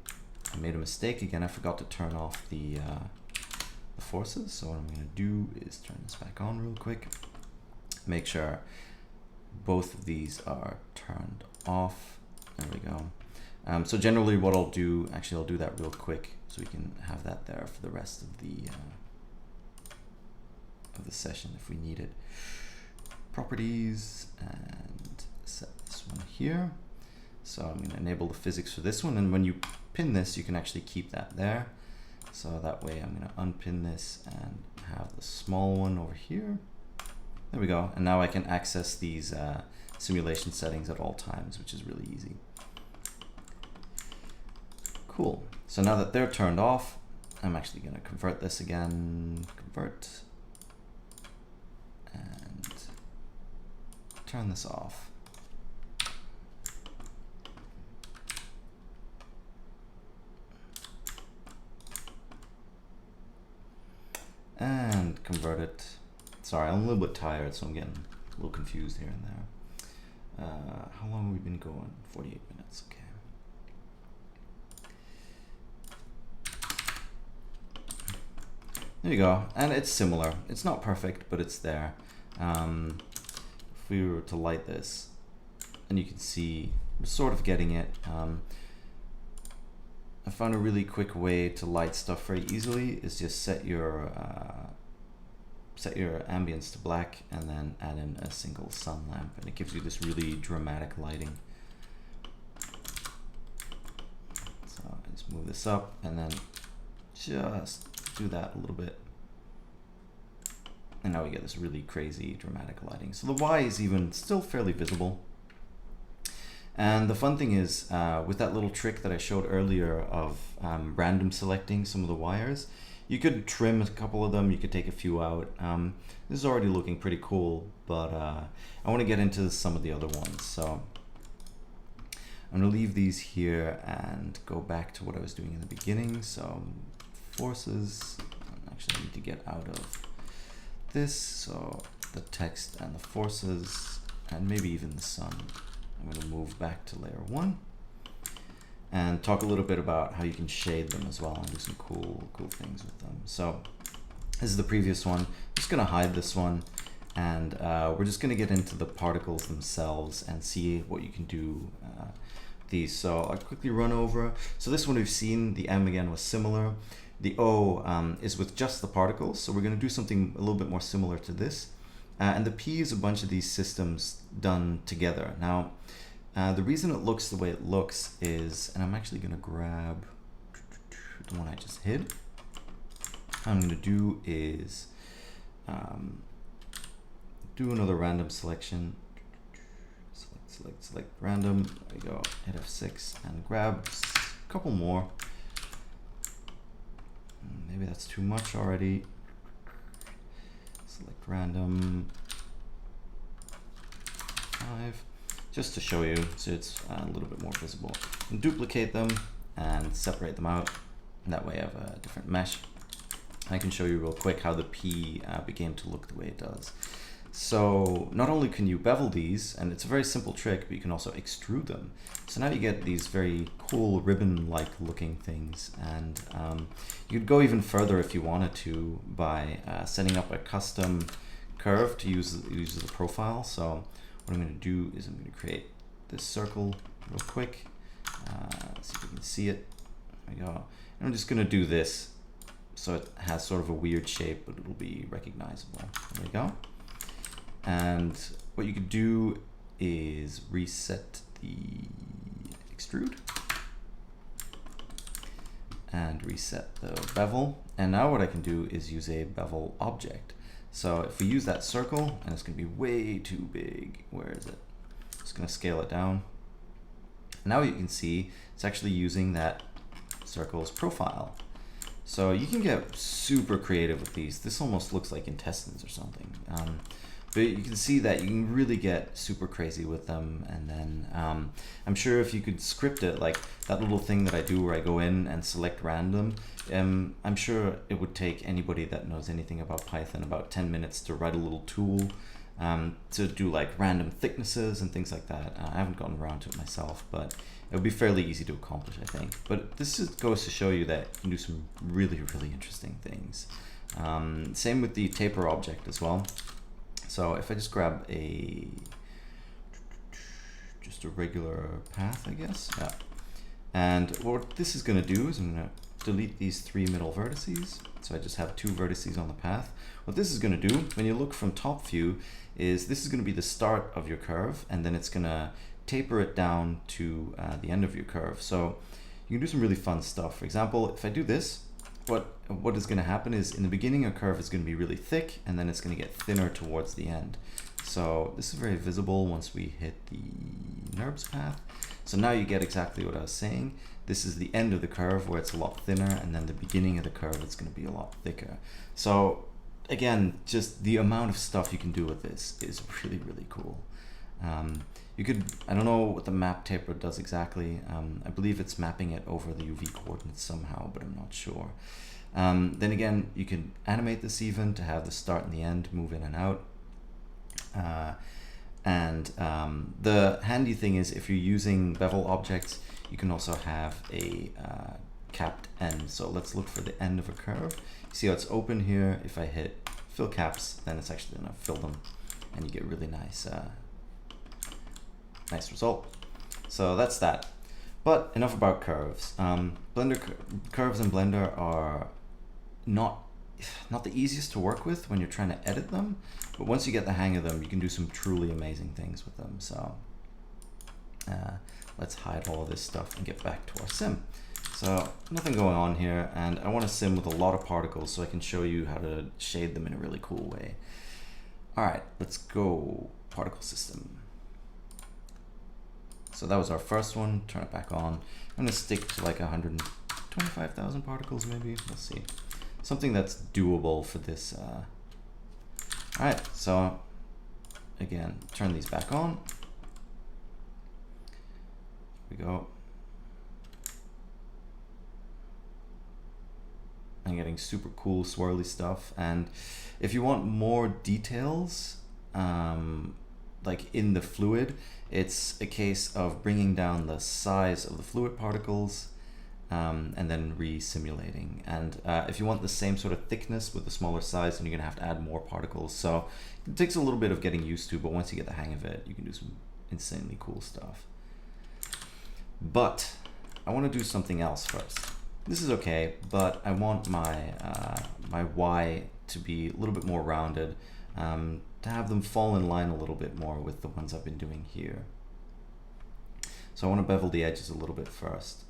A: I made a mistake again. I forgot to turn off the forces. So what I'm going to do is turn this back on real quick. Make sure both of these are turned off. There we go. So generally what I'll do, actually I'll do that real quick so we can have that there for the rest of the session if we need it. Properties, and set this one here. So I'm going to enable the physics for this one, and when you pin this, you can actually keep that there. So that way I'm going to unpin this and have the small one over here. There we go. And now I can access these simulation settings at all times, which is really easy. Cool. So now that they're turned off, I'm actually going to convert this again. Convert. And turn this off. And convert it. Sorry, I'm a little bit tired, so I'm getting a little confused here and there. How long have we been going? 48 minutes, okay. There you go, and it's similar. It's not perfect, but it's there. If we were to light this, and you can see we're sort of getting it. I found a really quick way to light stuff very easily is just set your ambience to black and then add in a single sun lamp, and it gives you this really dramatic lighting. So I just move this up and then just do that a little bit, and now we get this really crazy dramatic lighting. So the Y is even still fairly visible. And the fun thing is, with that little trick that I showed earlier of random selecting some of the wires, you could trim a couple of them, you could take a few out. This is already looking pretty cool, but I want to get into some of the other ones. So I'm going to leave these here and go back to what I was doing in the beginning. So forces, I actually need to get out of this. So the text and the forces, and maybe even the sun. I'm going to move back to layer 1, and talk a little bit about how you can shade them as well and do some cool things with them. So this is the previous one. I'm just gonna hide this one, and we're just gonna get into the particles themselves and see what you can do these. So I'll quickly run over. So this one we've seen, the M again was similar. The O is with just the particles, so we're gonna do something a little bit more similar to this. And the P is a bunch of these systems done together. Now, the reason it looks the way it looks is, and I'm actually gonna grab the one I just hid. What I'm gonna do is do another random selection. Select random. There we go. Hit F6 and grab a couple more. Maybe that's too much already. Select random 5, just to show you, so it's a little bit more visible. And duplicate them and separate them out. And that way I have a different mesh. I can show you real quick how the P began to look the way it does. So not only can you bevel these, and it's a very simple trick, but you can also extrude them. So now you get these very cool ribbon-like looking things, and you'd go even further if you wanted to by setting up a custom curve to use the profile. So what I'm going to do is I'm going to create this circle real quick. See if you can see it. There we go. And I'm just going to do this so it has sort of a weird shape, but it'll be recognizable. There we go. And what you could do is reset the extrude and reset the bevel. And now what I can do is use a bevel object. So if we use that circle, and it's going to be way too big, where is it? Just going to scale it down. Now you can see it's actually using that circle's profile. So you can get super creative with these. This almost looks like intestines or something. But you can see that you can really get super crazy with them. And then I'm sure if you could script it, like that little thing that I do where I go in and select random, I'm sure it would take anybody that knows anything about Python about 10 minutes to write a little tool to do like random thicknesses and things like that. I haven't gotten around to it myself, but it would be fairly easy to accomplish, I think. But this goes to show you that you can do some really interesting things. Same with the taper object as well. So if I just grab just a regular path, I guess, yeah. And what this is going to do is I'm going to delete these 3 middle vertices. So I just have 2 vertices on the path. What this is going to do, when you look from top view, is this is going to be the start of your curve, and then it's going to taper it down to the end of your curve. So you can do some really fun stuff. For example, if I do this, what is going to happen is in the beginning a curve is going to be really thick, and then it's going to get thinner towards the end. So this is very visible once we hit the NURBS path. So now you get exactly what I was saying. This is the end of the curve where it's a lot thinner, and then the beginning of the curve it's going to be a lot thicker. So again, just the amount of stuff you can do with this is really cool. You could, I don't know what the map taper does exactly. I believe it's mapping it over the UV coordinates somehow, but I'm not sure. Then again, you can animate this even to have the start and the end move in and out. The handy thing is if you're using bevel objects, you can also have a capped end. So let's look for the end of a curve. See how it's open here? If I hit fill caps, then it's actually gonna fill them, and you get really nice result. So that's that. But enough about curves. Curves in Blender are not the easiest to work with when you're trying to edit them, but once you get the hang of them, you can do some truly amazing things with them. So let's hide all of this stuff and get back to our sim. So nothing going on here, and I want to sim with a lot of particles so I can show you how to shade them in a really cool way. All right, let's go particle system. So that was our first one. Turn it back on. I'm gonna stick to like 125,000 particles maybe. Let's see. Something that's doable for this. All right, so again, turn these back on. Here we go. I'm getting super cool swirly stuff, and if you want more details, like in the fluid, it's a case of bringing down the size of the fluid particles and then re-simulating. And if you want the same sort of thickness with the smaller size, then you're gonna have to add more particles. So it takes a little bit of getting used to, but once you get the hang of it, you can do some insanely cool stuff. But I want to do something else first. This is okay, but I want my my Y to be a little bit more rounded, to have them fall in line a little bit more with the ones I've been doing here. So I want to bevel the edges a little bit first,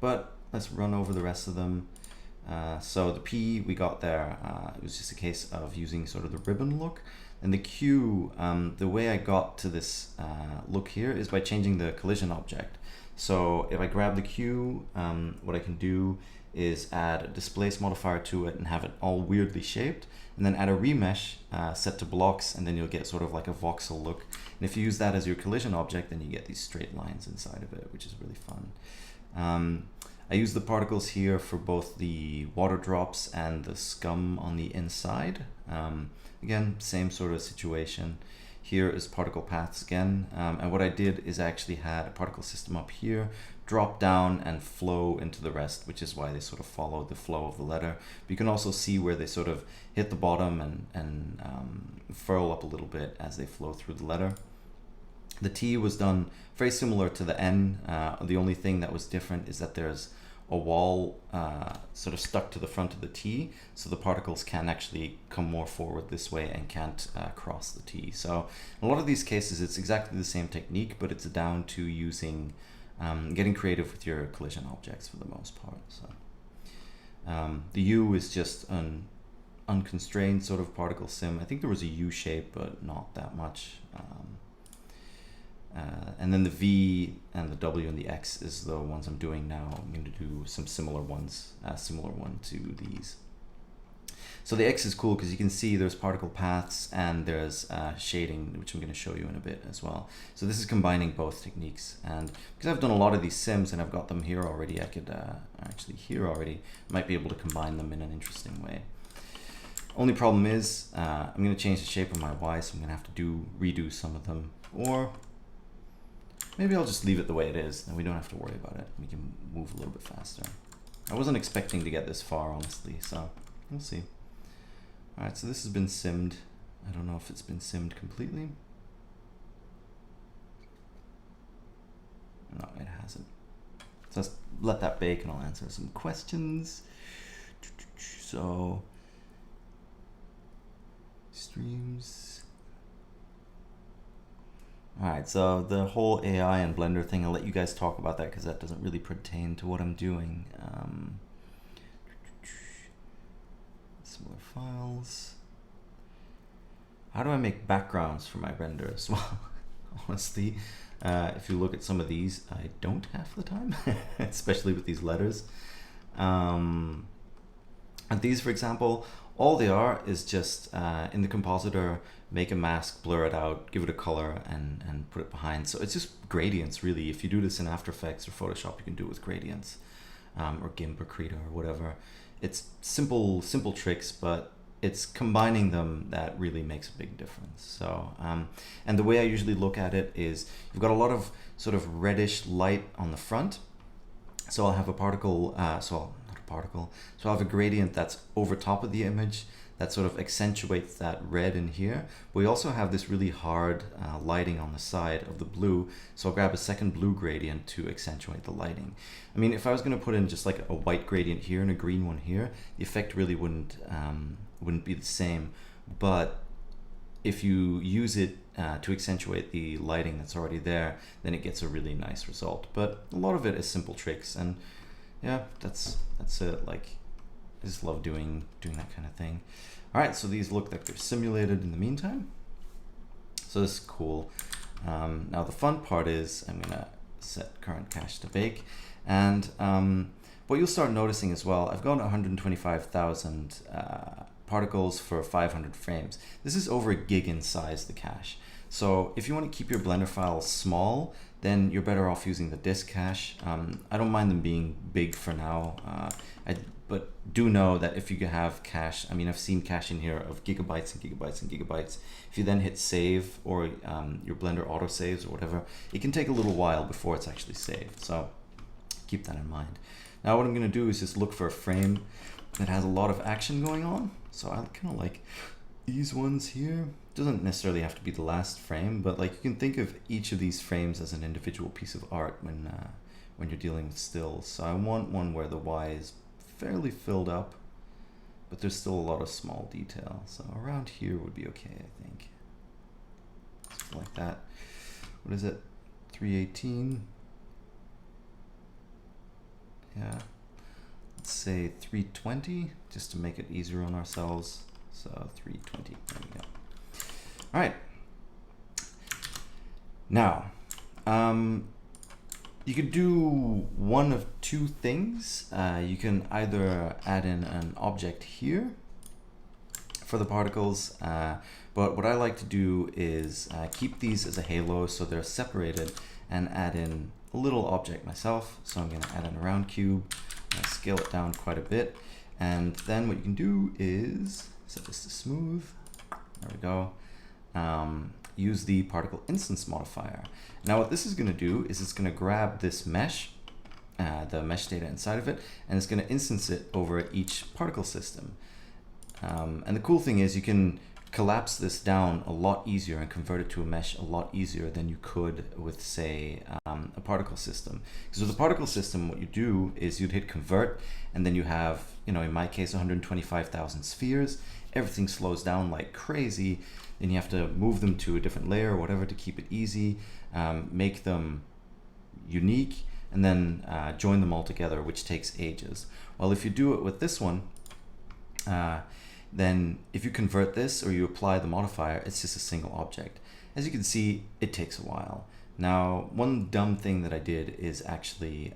A: but let's run over the rest of them. So the P we got there, it was just a case of using sort of the ribbon look. And the Q, the way I got to this look here is by changing the collision object. So if I grab the Q, what I can do is add a displace modifier to it and have it all weirdly shaped, and then add a remesh set to blocks, and then you'll get sort of like a voxel look. And if you use that as your collision object, then you get these straight lines inside of it, which is really fun. I use the particles here for both the water drops and the scum on the inside. Again, same sort of situation. Here is particle paths again, and what I did is I actually had a particle system up here, drop down and flow into the rest, which is why they sort of follow the flow of the letter. But you can also see where they sort of hit the bottom and furl up a little bit as they flow through the letter. The T was done very similar to the N. The only thing that was different is that there's a wall sort of stuck to the front of the T, so the particles can actually come more forward this way and can't cross the T. So in a lot of these cases it's exactly the same technique, but it's down to using getting creative with your collision objects for the most part. So the U is just an unconstrained sort of particle sim. I think there was a U shape, but not that much. And then the V and the W and the X is the ones I'm doing now. I'm going to do some similar ones, similar one to these. So the X is cool because you can see there's particle paths and there's shading, which I'm going to show you in a bit as well. So this is combining both techniques. And because I've done a lot of these sims and I've got them here already, I could actually here already, might be able to combine them in an interesting way. Only problem is I'm going to change the shape of my Y, so I'm going to have to redo some of them. Or maybe I'll just leave it the way it is, and we don't have to worry about it. We can move a little bit faster. I wasn't expecting to get this far, honestly, so we'll see. Alright, so this has been simmed. I don't know if it's been simmed completely. No, it hasn't. So let's let that bake and I'll answer some questions. So, streams. Alright, so the whole AI and Blender thing, I'll let you guys talk about that because that doesn't really pertain to what I'm doing. Similar files. How do I make backgrounds for my renders? Well, honestly, if you look at some of these, I don't have the time, especially with these letters. And these, for example, all they are is just in the Compositor, make a mask, blur it out, give it a color, and put it behind. So it's just gradients, really. If you do this in After Effects or Photoshop, you can do it with gradients, or GIMP or Krita or whatever. It's simple tricks, but it's combining them that really makes a big difference. So, and the way I usually look at it is you've got a lot of sort of reddish light on the front. So I'll have a particle, so I'll have a gradient that's over top of the image that sort of accentuates that red in here. But we also have this really hard lighting on the side of the blue. So I'll grab a second blue gradient to accentuate the lighting. I mean, if I was gonna put in just like a white gradient here and a green one here, the effect really wouldn't be the same. But if you use it to accentuate the lighting that's already there, then it gets a really nice result. But a lot of it is simple tricks, and yeah, that's it. Like, I just love doing that kind of thing. All right, so these look like they're simulated in the meantime. So this is cool. Now the fun part is I'm gonna set current cache to bake, and what you'll start noticing as well, I've got 125,000 particles for 500 frames. This is over a gig in size, the cache.
B: So if you want to keep your Blender files small, then you're better off using the disk cache. I don't mind them being big for now, but do know that if you have cache, I mean, I've seen cache in here of gigabytes and gigabytes and gigabytes. If you then hit save, or your Blender auto saves or whatever, it can take a little while before it's actually saved. So keep that in mind. Now what I'm going to do is just look for a frame that has a lot of action going on. So I kind of like these ones here. Doesn't necessarily have to be the last frame, but like you can think of each of these frames as an individual piece of art when you're dealing with stills. So I want one where the Y is fairly filled up, but there's still a lot of small detail. So around here would be okay, I think. Something like that. What is it? 318. Yeah. Let's say 320, just to make it easier on ourselves. So 320. There we go. All right. Now, you could do one of two things. You can either add in an object here for the particles, but what I like to do is keep these as a halo so they're separated, and add in a little object myself. So I'm going to add in a round cube, scale it down quite a bit, and then what you can do is set this to smooth. There we go. Use the particle instance modifier. Now what this is going to do is it's going to grab this mesh, the mesh data inside of it, and it's going to instance it over each particle system. And the cool thing is you can collapse this down a lot easier and convert it to a mesh a lot easier than you could with, say, a particle system. Because with a particle system, what you do is you'd hit convert, and then you have, you know, in my case, 125,000 spheres. Everything slows down like crazy. Then you have to move them to a different layer or whatever to keep it easy, make them unique, and then join them all together, which takes ages. Well, if you do it with this one, then if you convert this or you apply the modifier, it's just a single object. As you can see, it takes a while. Now, one dumb thing that I did is actually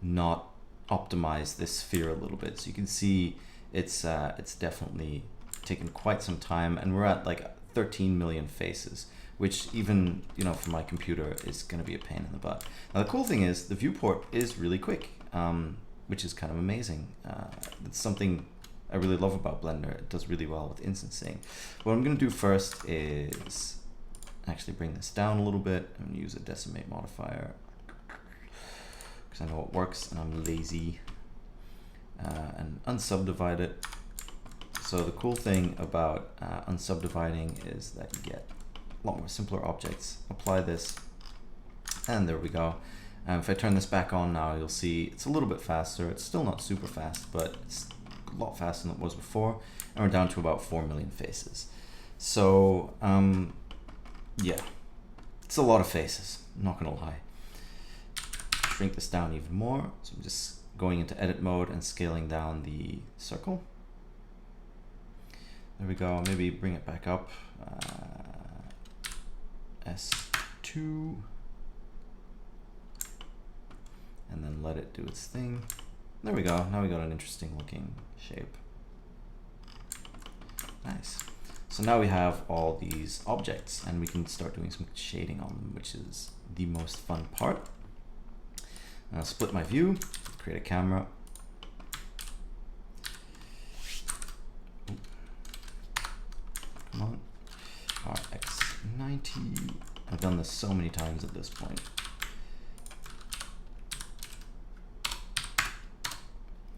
B: not optimize this sphere a little bit. So you can see it's definitely taken quite some time, and we're at like 13 million faces, which even, you know, for my computer is going to be a pain in the butt. Now the cool thing is the viewport is really quick, which is kind of amazing. It's something I really love about Blender. It does really well with instancing. What I'm going to do first is actually bring this down a little bit. I'm going to use a decimate modifier because I know it works and I'm lazy, and unsubdivide it. So the cool thing about unsubdividing is that you get a lot more simpler objects. Apply this, and there we go. If I turn this back on now, you'll see it's a little bit faster. It's still not super fast, but it's a lot faster than it was before. And we're down to about 4 million faces. So yeah, it's a lot of faces, I'm not gonna lie. Shrink this down even more. So I'm just going into edit mode and scaling down the circle. There we go. Maybe bring it back up. S2. And then let it do its thing. There we go. Now we got an interesting looking shape. Nice. So now we have all these objects, and we can start doing some shading on them, which is the most fun part. I'll split my view, create a camera. Come on. RX90. I've done this so many times at this point.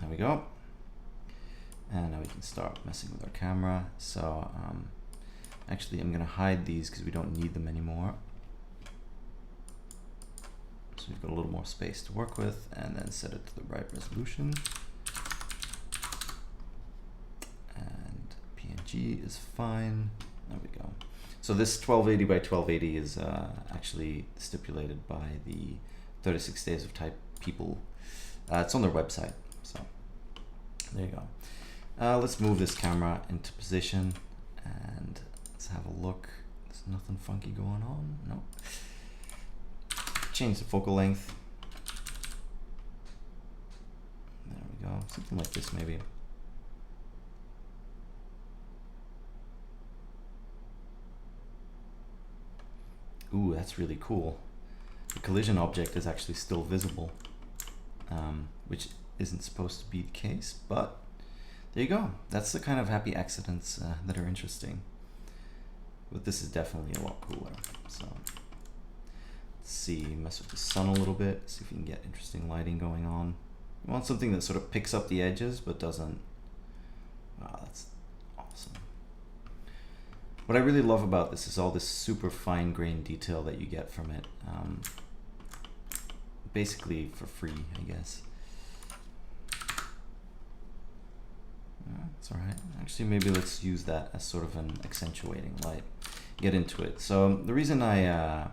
B: There we go. And now we can start messing with our camera. So actually I'm going to hide these because we don't need them anymore. So we've got a little more space to work with, and then set it to the right resolution. And PNG is fine. There we go. So this 1280 by 1280 is actually stipulated by the 36 Days of Type people. It's on their website. So there you go. Let's move this camera into position and let's have a look. There's nothing funky going on. Nope. Change the focal length. There we go. Something like this maybe. Ooh, that's really cool. The collision object is actually still visible, which isn't supposed to be the case, but there you go. That's the kind of happy accidents that are interesting. But this is definitely a lot cooler. So let's see, mess with the sun a little bit, see if we can get interesting lighting going on. You want something that sort of picks up the edges but doesn't. Wow, that's awesome. What I really love about this is all this super fine grained detail that you get from it. Basically for free, I guess. It's alright. Actually, maybe let's use that as sort of an accentuating light. Get into it. So the reason I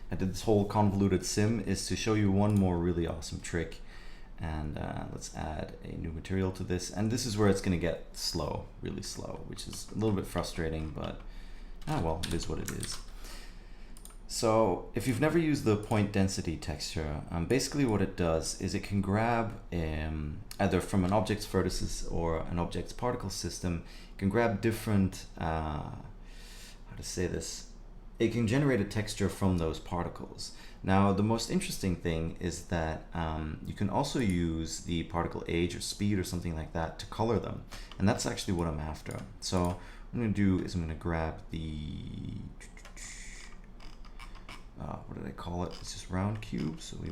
B: did this whole convoluted sim is to show you one more really awesome trick. And let's add a new material to this. And this is where it's going to get slow, really slow, which is a little bit frustrating, but well, it is what it is. So if you've never used the point density texture, basically what it does is it can grab either from an object's vertices or an object's particle system, it can grab different, how to say this, it can generate a texture from those particles. Now the most interesting thing is that you can also use the particle age or speed or something like that to color them, and that's actually what I'm after. So what I'm going to do is I'm going to grab the what did I call it? It's just round cube. So we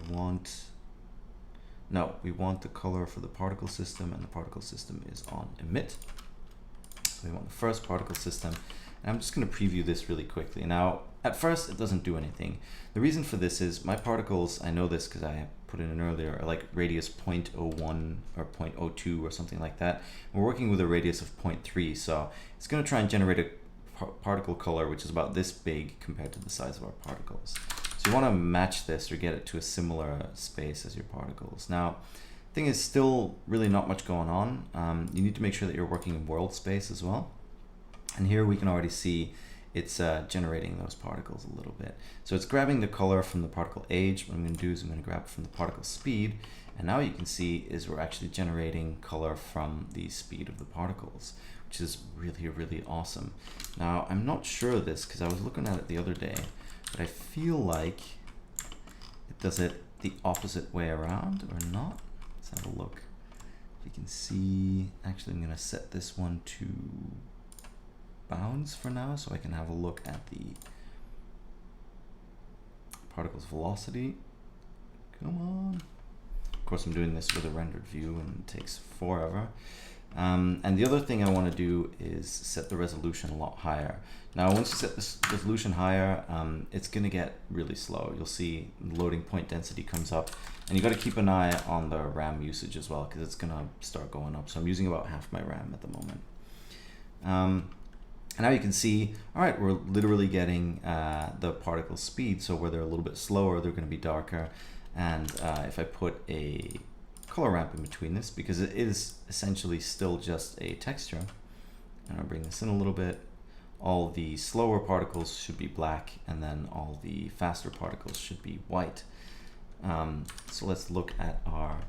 B: want the color for the particle system, and the particle system is on emit. So we want the first particle system, and I'm just going to preview this really quickly. Now at first it doesn't do anything. The reason for this is my particles, I know this because I put it in earlier, are like radius 0.01 or 0.02 or something like that. We're working with a radius of 0.3, so it's going to try and generate a particle color which is about this big compared to the size of our particles. So you want to match this or get it to a similar space as your particles. Now the thing is still really not much going on. You need to make sure that you're working in world space as well, and here we can already see it's generating those particles a little bit. So it's grabbing the color from the particle age. What I'm going to do is I'm going to grab it from the particle speed, and now you can see is we're actually generating color from the speed of the particles, which is really, really awesome. Now, I'm not sure of this because I was looking at it the other day, but I feel like it does it the opposite way around or not. Let's have a look. If you can see, actually I'm going to set this one to bounds for now so I can have a look at the particle's velocity. Come on. Of course, I'm doing this with a rendered view and it takes forever. And the other thing I want to do is set the resolution a lot higher. Now, once you set this resolution higher, it's going to get really slow. You'll see loading point density comes up, and you got to keep an eye on the RAM usage as well because it's going to start going up. So I'm using about half my RAM at the moment. And now you can see, all right, we're literally getting the particle speed. So where they're a little bit slower, they're going to be darker. And if I put a color ramp in between this, because it is essentially still just a texture, and I'll bring this in a little bit, all the slower particles should be black, and then all the faster particles should be white. So let's look at our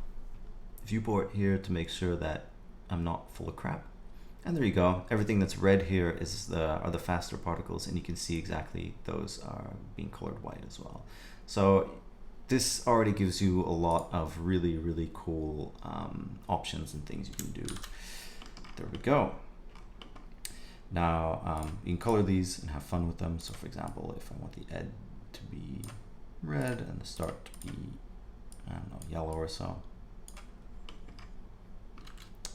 B: viewport here to make sure that I'm not full of crap. And there you go. Everything that's red here is are the faster particles, and you can see exactly those are being colored white as well. So this already gives you a lot of really, really cool options and things you can do. There we go. Now you can color these and have fun with them. So for example, if I want the edge to be red and the start to be, I don't know, yellow or so,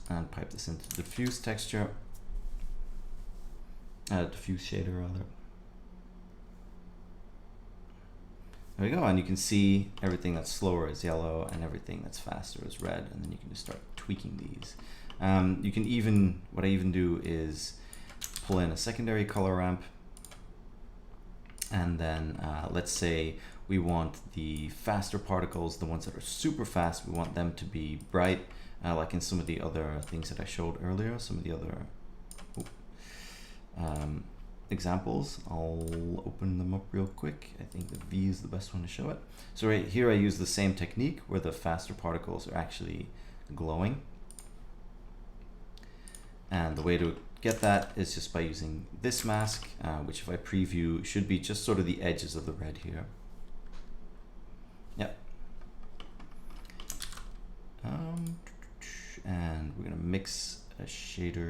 B: and pipe this into the diffuse texture, diffuse shader rather. There we go, and you can see everything that's slower is yellow and everything that's faster is red, and then you can just start tweaking these. You can even, what I even do is pull in a secondary color ramp, and then let's say we want the faster particles, the ones that are super fast, we want them to be bright, like in some of the other things that I showed earlier, some of the other examples. I'll open them up real quick. I think the V is the best one to show it. So right here I use the same technique where the faster particles are actually glowing. And the way to
A: get that is just by using this mask, which if I preview should be just sort of the edges of the red here. Yep. And we're gonna mix a shader,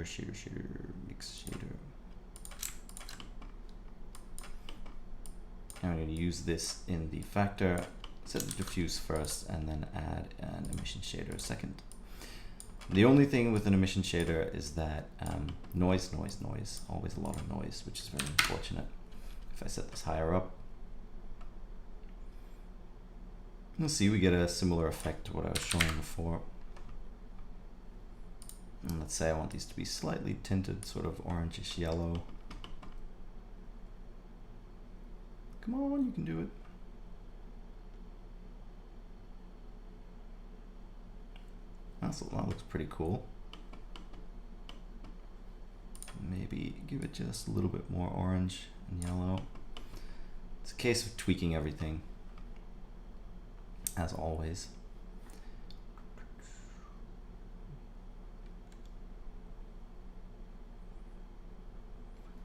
A: mix shader. And we're gonna use this in the factor, set the diffuse first, and then add an emission shader second. The only thing with an emission shader is that noise, always a lot of noise, which is very unfortunate. If I set this higher up, you'll see we get a similar effect to what I was showing before. And let's say I want these to be slightly tinted, sort of orangish yellow. Come on, you can do it. That looks pretty cool. Maybe give it just a little bit more orange and yellow. It's a case of tweaking everything, as always.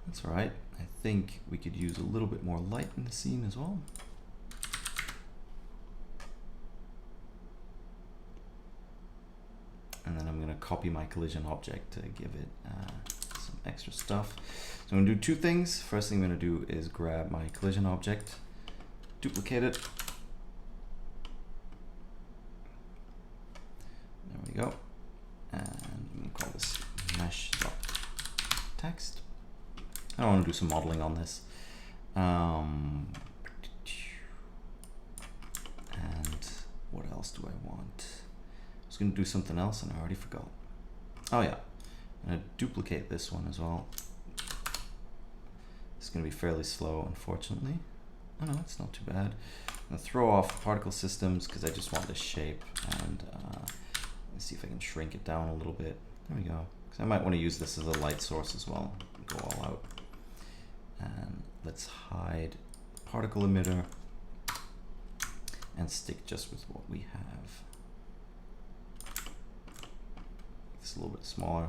A: That's all right. I think we could use a little bit more light in the scene as well. And then I'm going to copy my collision object to give it some extra stuff. So I'm going to do two things. First thing I'm going to do is grab my collision object, duplicate it. There we go. And I'm going to call this mesh.text. I want to do some modeling on this. And what else do I want? I was going to do something else and I already forgot. Oh yeah, I'm going to duplicate this one as well. It's going to be fairly slow, unfortunately. Oh no, it's not too bad. I'm going to throw off particle systems because I just want this shape, and let's see if I can shrink it down a little bit. There we go. Because I might want to use this as a light source as well. Go all out. And let's hide particle emitter and stick just with what we have. It's a little bit smaller.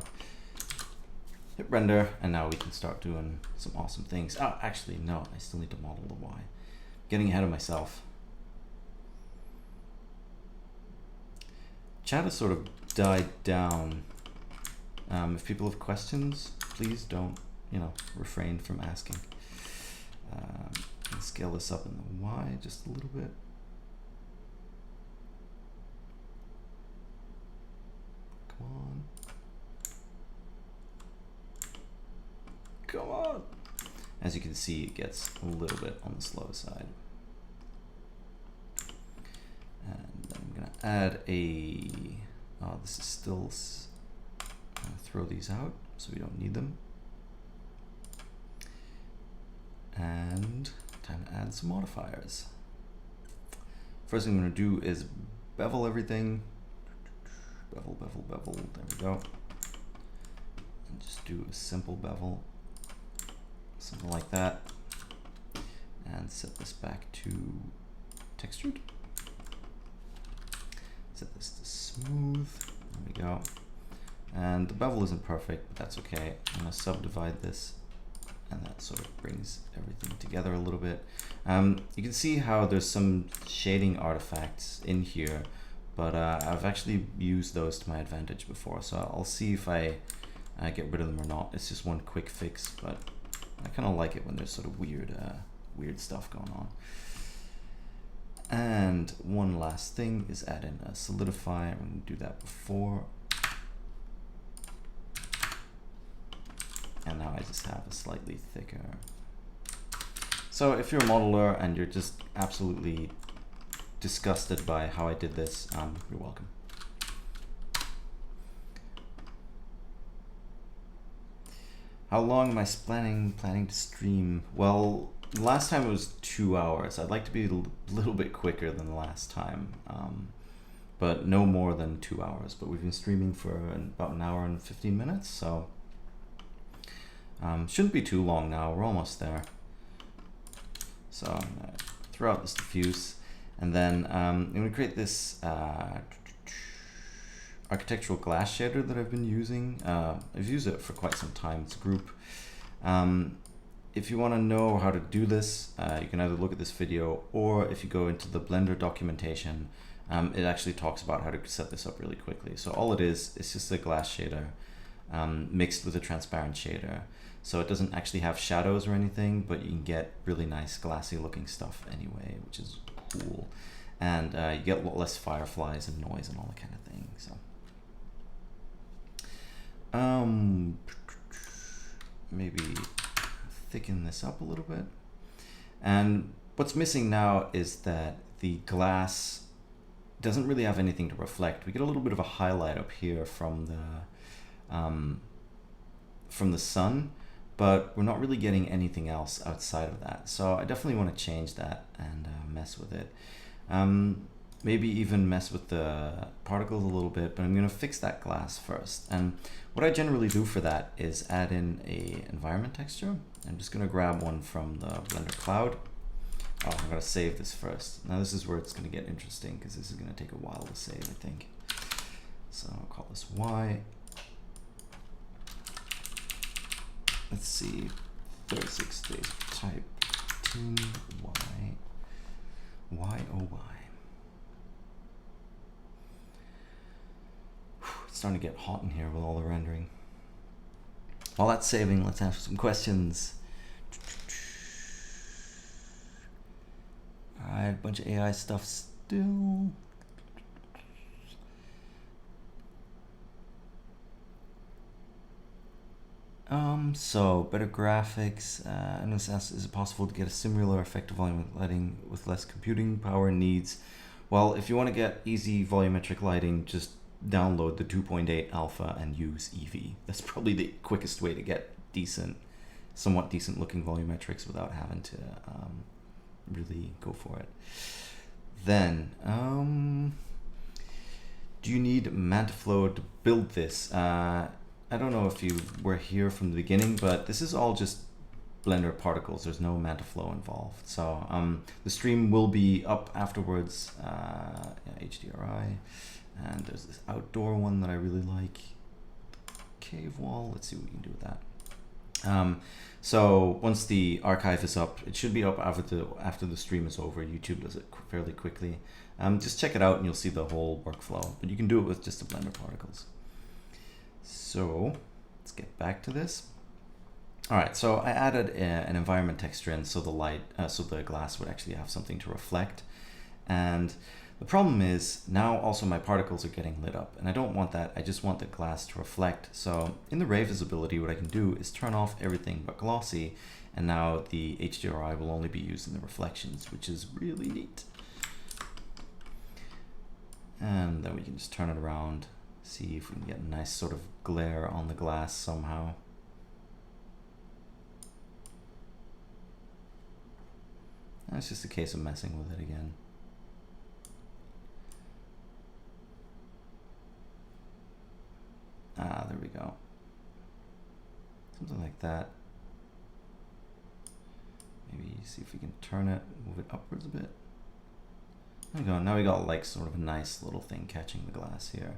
A: Hit render, and now we can start doing some awesome things. Oh, actually, no, I still need to model the Y. Getting ahead of myself. Chat has sort of died down. If people have questions, please don't, refrain from asking. Let's scale this up in the Y just a little bit. Come on. Come on. As you can see, it gets a little bit on the slow side. And then I'm gonna add this is still, I'm gonna throw these out so we don't need them. And time to add some modifiers. First thing I'm gonna do is bevel everything. Bevel, there we go. And just do a simple bevel. Something like that. And set this back to textured. Set this to smooth. There we go. And the bevel isn't perfect, but that's okay. I'm gonna subdivide this, and that sort of brings everything together a little bit. You can see how there's some shading artifacts in here, but I've actually used those to my advantage before, so I'll see if I get rid of them or not. It's just one quick fix, but I kind of like it when there's sort of weird stuff going on. And one last thing is add in a solidify. I'm going to do that before. And now I just have a slightly thicker. So if you're a modeler and you're just absolutely disgusted by how I did this, you're welcome. How long am I planning to stream? Well, last time it was 2 hours. I'd like to be a little bit quicker than the last time, but no more than 2 hours. But we've been streaming for about an hour and 15 minutes, so shouldn't be too long now. We're almost there. So I'm gonna throw out this diffuse, and then I'm gonna create this
B: architectural glass shader that I've been using. I've used it for quite some time. It's a group. If you want to know how to do this, you can either look at this video, or if you go into the Blender documentation, it actually talks about how to set this up really quickly. So all it is, it's just a glass shader mixed with a transparent shader. So it doesn't actually have shadows or anything, but you can get really nice glassy looking stuff anyway, which is cool. And you get a lot less fireflies and noise and all that kind of thing. So maybe thicken this up a little bit. And what's missing now is that the glass doesn't really have anything to reflect. We get a little bit of a highlight up here from the sun, but we're not really getting anything else outside of that. So I definitely want to change that and mess with it. Maybe even mess with the particles a little bit, but I'm going to fix that glass first. And what I generally do for that is add in a environment texture. I'm just going to grab one from the Blender Cloud. Oh, I'm going to save this first. Now this is where it's going to get interesting, because this is going to take a while to save, I think. So I'll call this Y. Let's see, 36 days of type, 10 Y, Y, O, Y. It's starting to get hot in here with all the rendering. While that's saving, let's answer some questions. Alright, a bunch of AI stuff still. So better graphics, and this asks, is it possible to get a similar effective volume lighting with less computing power needs? Well, if you want to get easy volumetric lighting, just download the 2.8 alpha and use Eevee. That's probably the quickest way to get decent, somewhat decent looking volumetrics without having to really go for it. Then, do you need Mantissa to build this? I don't know if you were here from the beginning, but this is all just Blender particles. There's no Mantissa involved. So the stream will be up afterwards, HDRI, and there's this outdoor one that I really like, cave wall. Let's see what we can do with that. So once the archive is up, it should be up after the stream is over. YouTube does it fairly quickly. Just check it out and you'll see the whole workflow, but you can do it with just the Blender particles. So let's get back to this. All right, so I added an environment texture in so the light, so the glass would actually have something to reflect. And the problem is now also my particles are getting lit up, and I don't want that. I just want the glass to reflect. So in the ray visibility, what I can do is turn off everything but glossy, and now the HDRI will only be used in the reflections, which is really neat. And then we can just turn it around, see if we can get a nice sort of glare on the glass somehow. It's just a case of messing with it again. Ah, there we go. Something like that. Maybe see if we can turn it, move it upwards a bit. There we go. Now we got like sort of a nice little thing catching the glass here.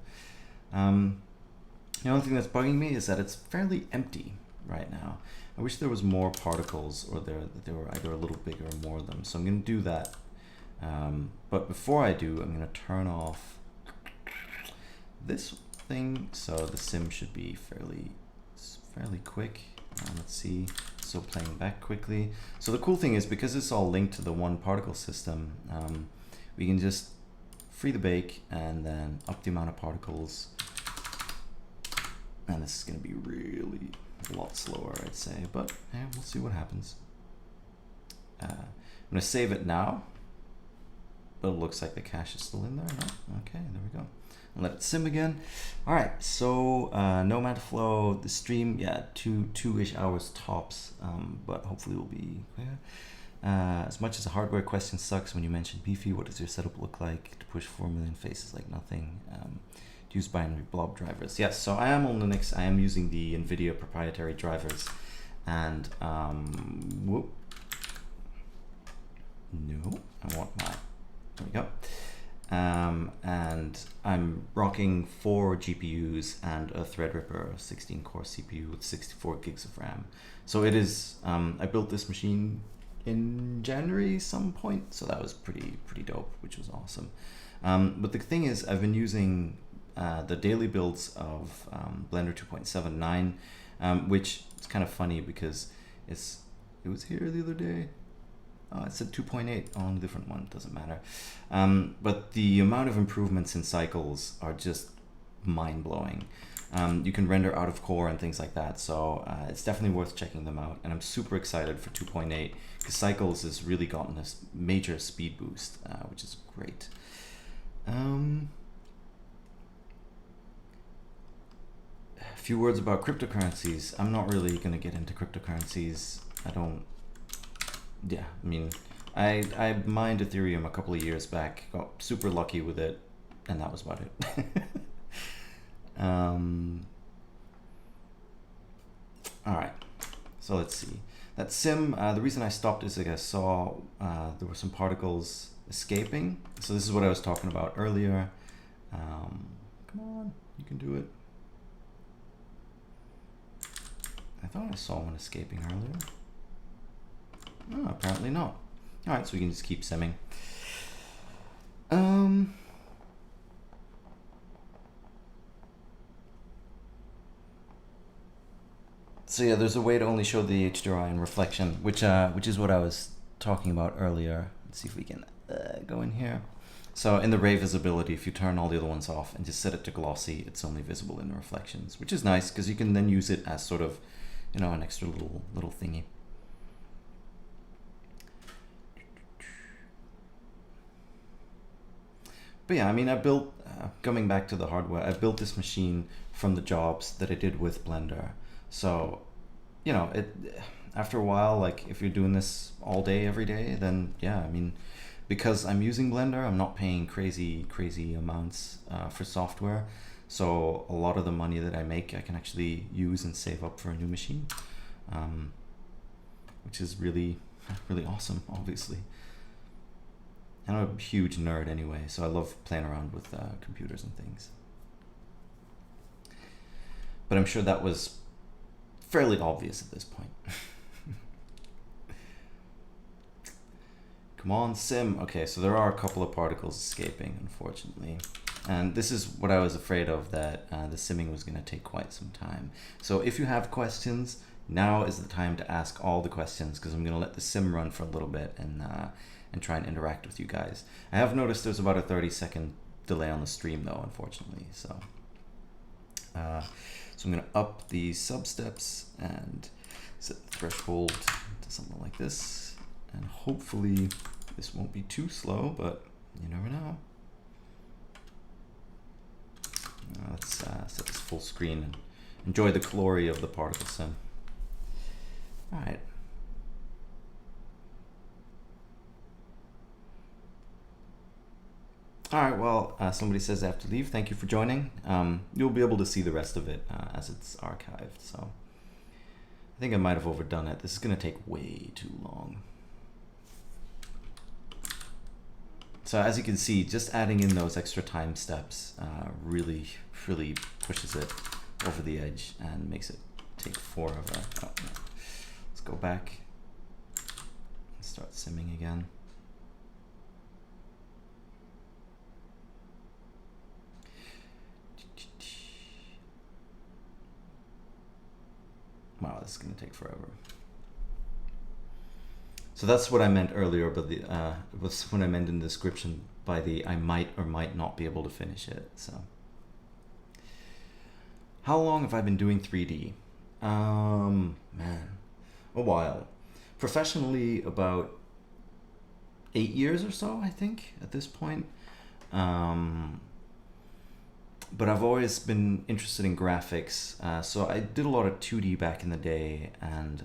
B: The only thing that's bugging me is that it's fairly empty right now. I wish there was more particles, or that they were either a little bigger or more of them. So I'm going to do that. But before I do, I'm going to turn off this thing. So the sim should be fairly quick. Let's see. So playing back quickly. So the cool thing is, because it's all linked to the one particle system, we can just free the bake and then up the amount of particles. And this is going to be really a lot slower, I'd say, but yeah, we'll see what happens. I'm going to save it now, but it looks like the cache is still in there. No? Okay, there we go. And let it sim again. All right, so no Mantissa. The stream, yeah, two-ish hours tops, but hopefully we'll be clear. As much as a hardware question sucks when you mentioned beefy, what does your setup look like to push 4 million faces like nothing? Use binary blob drivers. Yes, so I am on Linux. I am using the NVIDIA proprietary drivers, and whoop. No, I want my. There we go. and I'm rocking 4 GPUs and a Threadripper 16-core CPU with 64 gigs of RAM. So it is, I built this machine in January some point, so that was pretty dope, which was awesome. But the thing is, I've been using the daily builds of Blender 2.79, which is kind of funny because it was here the other day. Oh, it said 2.8 on a different one, doesn't matter. But the amount of improvements in cycles are just mind-blowing. You can render out of core and things like that, so it's definitely worth checking them out. And I'm super excited for 2.8 because cycles has really gotten this major speed boost, which is great. A few words about cryptocurrencies. I'm not really going to get into cryptocurrencies. I mean, I mined Ethereum a couple of years back, got super lucky with it, and that was about it. Alright, so let's see. That sim, the reason I stopped is like I saw there were some particles escaping. So this is what I was talking about earlier. Come on, you can do it. I thought I saw one escaping earlier. Oh, apparently not. Alright, so we can just keep simming. So yeah, there's a way to only show the HDRI in reflection, which is what I was talking about earlier. Let's see if we can go in here. So in the ray visibility, if you turn all the other ones off and just set it to glossy, it's only visible in the reflections, which is nice because you can then use it as sort of, you know, an extra little thingy. But yeah, I mean, I built, coming back to the hardware, I built this machine from the jobs that I did with Blender. So, you know, after a while, like if you're doing this all day, every day, then yeah, I mean, because I'm using Blender, I'm not paying crazy amounts for software. So a lot of the money that I make, I can actually use and save up for a new machine, which is really awesome, obviously. And I'm a huge nerd anyway, so I love playing around with computers and things. But I'm sure that was fairly obvious at this point. Come on, sim. Okay, so there are a couple of particles escaping, unfortunately. And this is what I was afraid of, that the simming was going to take quite some time. So if you have questions, now is the time to ask all the questions, because I'm going to let the sim run for a little bit and try and interact with you guys. I have noticed there's about a 30-second delay on the stream though, unfortunately. So I'm going to up the sub steps and set the threshold to something like this. And hopefully this won't be too slow, but you never know. Let's set this full screen and enjoy the glory of the particle sim. All right. All right, well, somebody says I have to leave. Thank you for joining. You'll be able to see the rest of it as it's archived. So I think I might have overdone it. This is going to take way too long. So as you can see, just adding in those extra time steps really pushes it over the edge and makes it take forever. Oh, no. Let's go back and start simming again. Wow, this is going to take forever. So that's what I meant earlier, but it was what I meant in the description by the I might or might not be able to finish it. So, how long have I been doing 3D? Man, a while. Professionally, about 8 years or so, I think, at this point. But I've always been interested in graphics, so I did a lot of 2D back in the day, and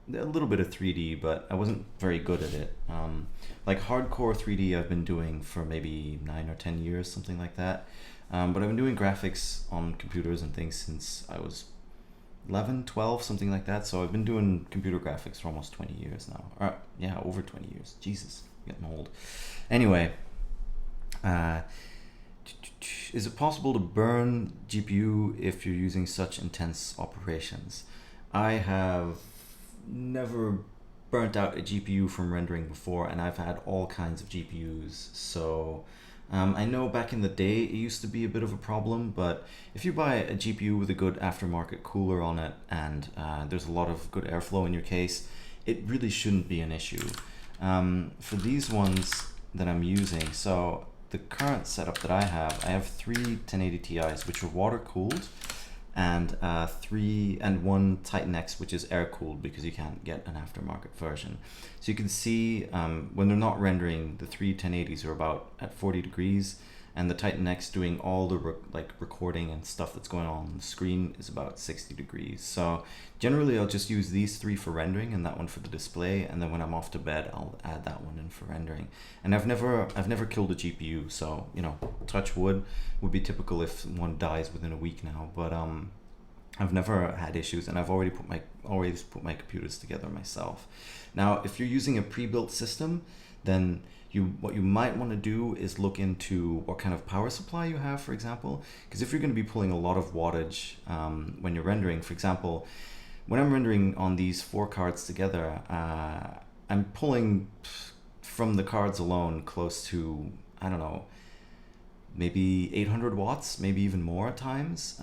B: a little bit of 3D, but I wasn't very good at it. Like hardcore 3D I've been doing for maybe 9 or 10 years, something like that. But I've been doing graphics on computers and things since I was 11, 12, something like that. So I've been doing computer graphics for almost 20 years now. Yeah, over 20 years. Jesus, I'm getting old. Anyway, Is it possible to burn GPU if you're using such intense operations? I have never burnt out a GPU from rendering before, and I've had all kinds of GPUs, so I know back in the day it used to be a bit of a problem, but if you buy a GPU with a good aftermarket cooler on it and there's a lot of good airflow in your case, it really shouldn't be an issue. For these ones that I'm using, so the current setup that I have three 1080 Ti's which are water cooled, and one Titan X which is air cooled because you can't get an aftermarket version. So you can see when they're not rendering, the three 1080s are about at 40 degrees, and the Titan X doing all the recording and stuff that's going on the screen is about 60 degrees. So generally I'll just use these three for rendering and that one for the display, and then when I'm off to bed I'll add that one in for rendering. And I've never killed a GPU, so you know, touch wood, would be typical if one dies within a week now, but I've never had issues, and I've always put my computers together myself. Now if you're using a pre-built system, then what you might want to do is look into what kind of power supply you have, for example, because if you're going to be pulling a lot of wattage when you're rendering, for example, when I'm rendering on these 4 cards together, I'm pulling from the cards alone close to, I don't know, maybe 800 watts, maybe even more at times.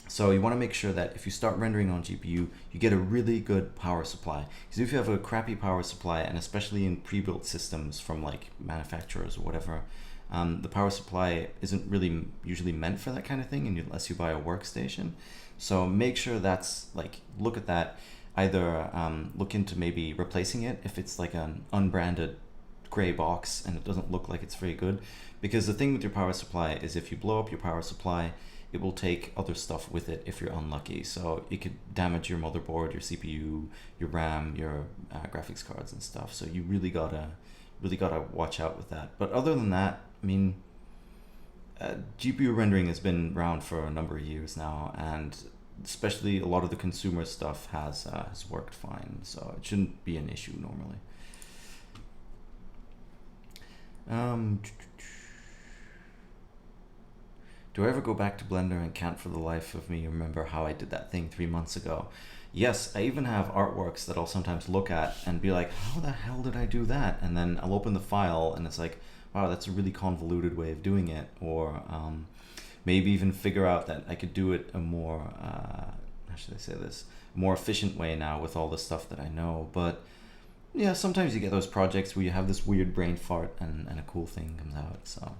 B: So you want to make sure that if you start rendering on GPU, you get a really good power supply. Because if you have a crappy power supply, and especially in pre-built systems from like manufacturers or whatever, the power supply isn't really usually meant for that kind of thing unless you buy a workstation. So make sure that's like, look at that. Either look into maybe replacing it if it's like an unbranded gray box and it doesn't look like it's very good. Because the thing with your power supply is if you blow up your power supply, it will take other stuff with it if you're unlucky. So it could damage your motherboard, your CPU, your RAM, your graphics cards and stuff. So you really gotta watch out with that. But other than that, I mean, GPU rendering has been around for a number of years now, and especially a lot of the consumer stuff has worked fine. So it shouldn't be an issue normally. Do I ever go back to Blender and can't for the life of me remember how I did that thing 3 months ago? Yes, I even have artworks that I'll sometimes look at and be like, how the hell did I do that? And then I'll open the file and it's like, wow, that's a really convoluted way of doing it. Or maybe even figure out that I could do it a more, how should I say this, more efficient way now with all the stuff that I know. But yeah, sometimes you get those projects where you have this weird brain fart and a cool thing comes out, so.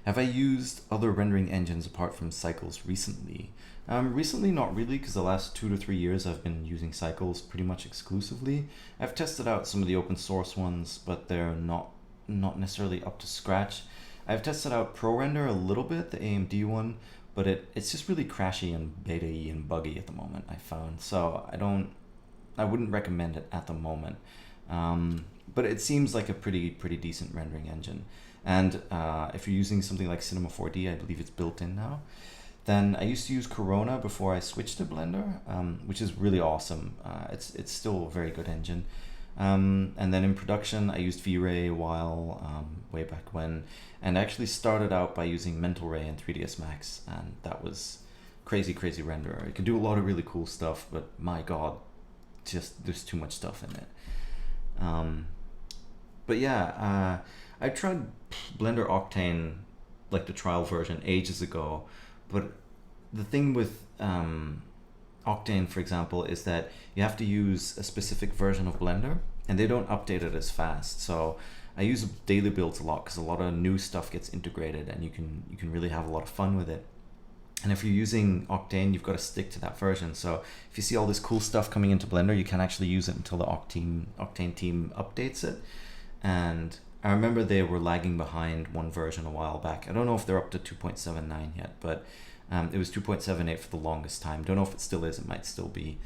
B: Have I used other rendering engines apart from Cycles recently? Recently, not really, because the last 2 to 3 years I've been using Cycles pretty much exclusively. I've tested out some of the open source ones, but they're not necessarily up to scratch. I've tested out ProRender a little bit, the AMD one, but it's just really crashy and beta-y and buggy at the moment, I found. So I wouldn't recommend it at the moment. But it seems like a pretty decent rendering engine. And if you're using something like Cinema 4D, I believe it's built in now. Then I used to use Corona before I switched to Blender, which is really awesome. It's still a very good engine. And then in production, I used V-Ray a while, way back when, and I actually started out by using Mental Ray and 3ds Max, and that was crazy renderer. It can do a lot of really cool stuff, but my god, just there's too much stuff in it. But yeah, I tried Blender Octane, like the trial version, ages ago, but the thing with Octane, for example, is that you have to use a specific version of Blender, and they don't update it as fast. So I use daily builds a lot because a lot of new stuff gets integrated, and you can really have a lot of fun with it. And if you're using Octane, you've got to stick to that version. So if you see all this cool stuff coming into Blender, you can actually use it until the Octane team updates it. And I remember they were lagging behind one version a while back. I don't know if they're up to 2.79 yet, but it was 2.78 for the longest time. Don't know if it still is. It might still be.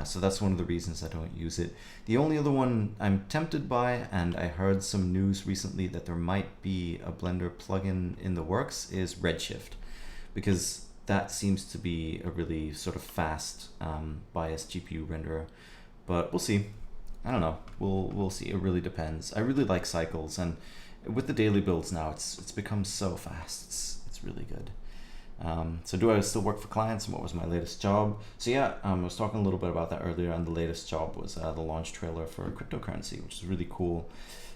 B: So that's one of the reasons I don't use it. The only other one I'm tempted by, and I heard some news recently that there might be a Blender plugin in the works, is Redshift, because that seems to be a really sort of fast biased GPU renderer. But we'll see. I don't know. We'll see. It really depends. I really like Cycles, and with the daily builds now, it's become so fast. It's really good. So do I still work for clients, and what was my latest job? So yeah, I was talking a little bit about that earlier, and the latest job was the launch trailer for cryptocurrency, which is really cool.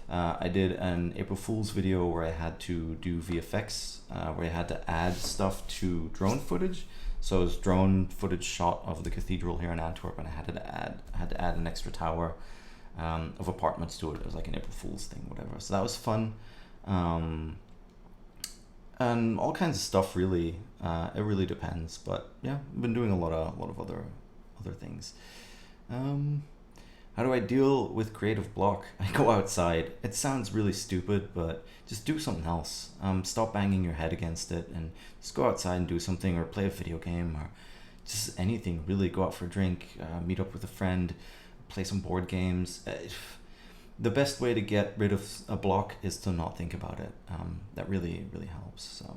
B: I did an April Fool's video where I had to do VFX, where I had to add stuff to drone footage. So it was drone footage shot of the cathedral here in Antwerp, and I had to add an extra tower of apartments to it. It was like an April Fool's thing, whatever. So that was fun. And all kinds of stuff, really. It really depends, but yeah, I've been doing a lot of other things. How do I deal with creative block? I go outside. It sounds really stupid, but just do something else. Stop banging your head against it and just go outside and do something, or play a video game, or just anything, really. Go out for a drink, meet up with a friend, play some board games. The best way to get rid of a block is to not think about it. That really helps. So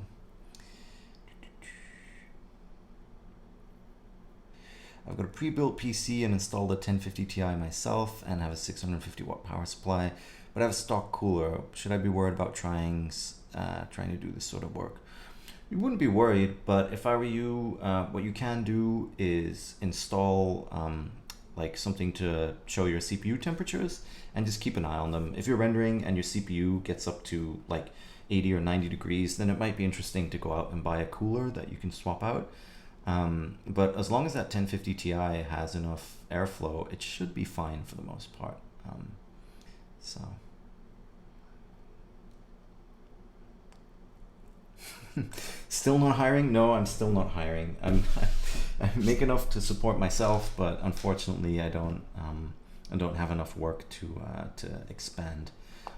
B: I've got a pre-built PC and installed a 1050 Ti myself, and have a 650 watt power supply, but I have a stock cooler. Should I be worried about trying to do this sort of work? You wouldn't be worried, but if I were you, what you can do is install like something to show your CPU temperatures, and just keep an eye on them. If you're rendering and your CPU gets up to like 80 or 90 degrees, then it might be interesting to go out and buy a cooler that you can swap out. But as long as that 1050 Ti has enough airflow, it should be fine for the most part. So still not hiring? No, I'm still not hiring. I make enough to support myself, but unfortunately, I don't have enough work to expand.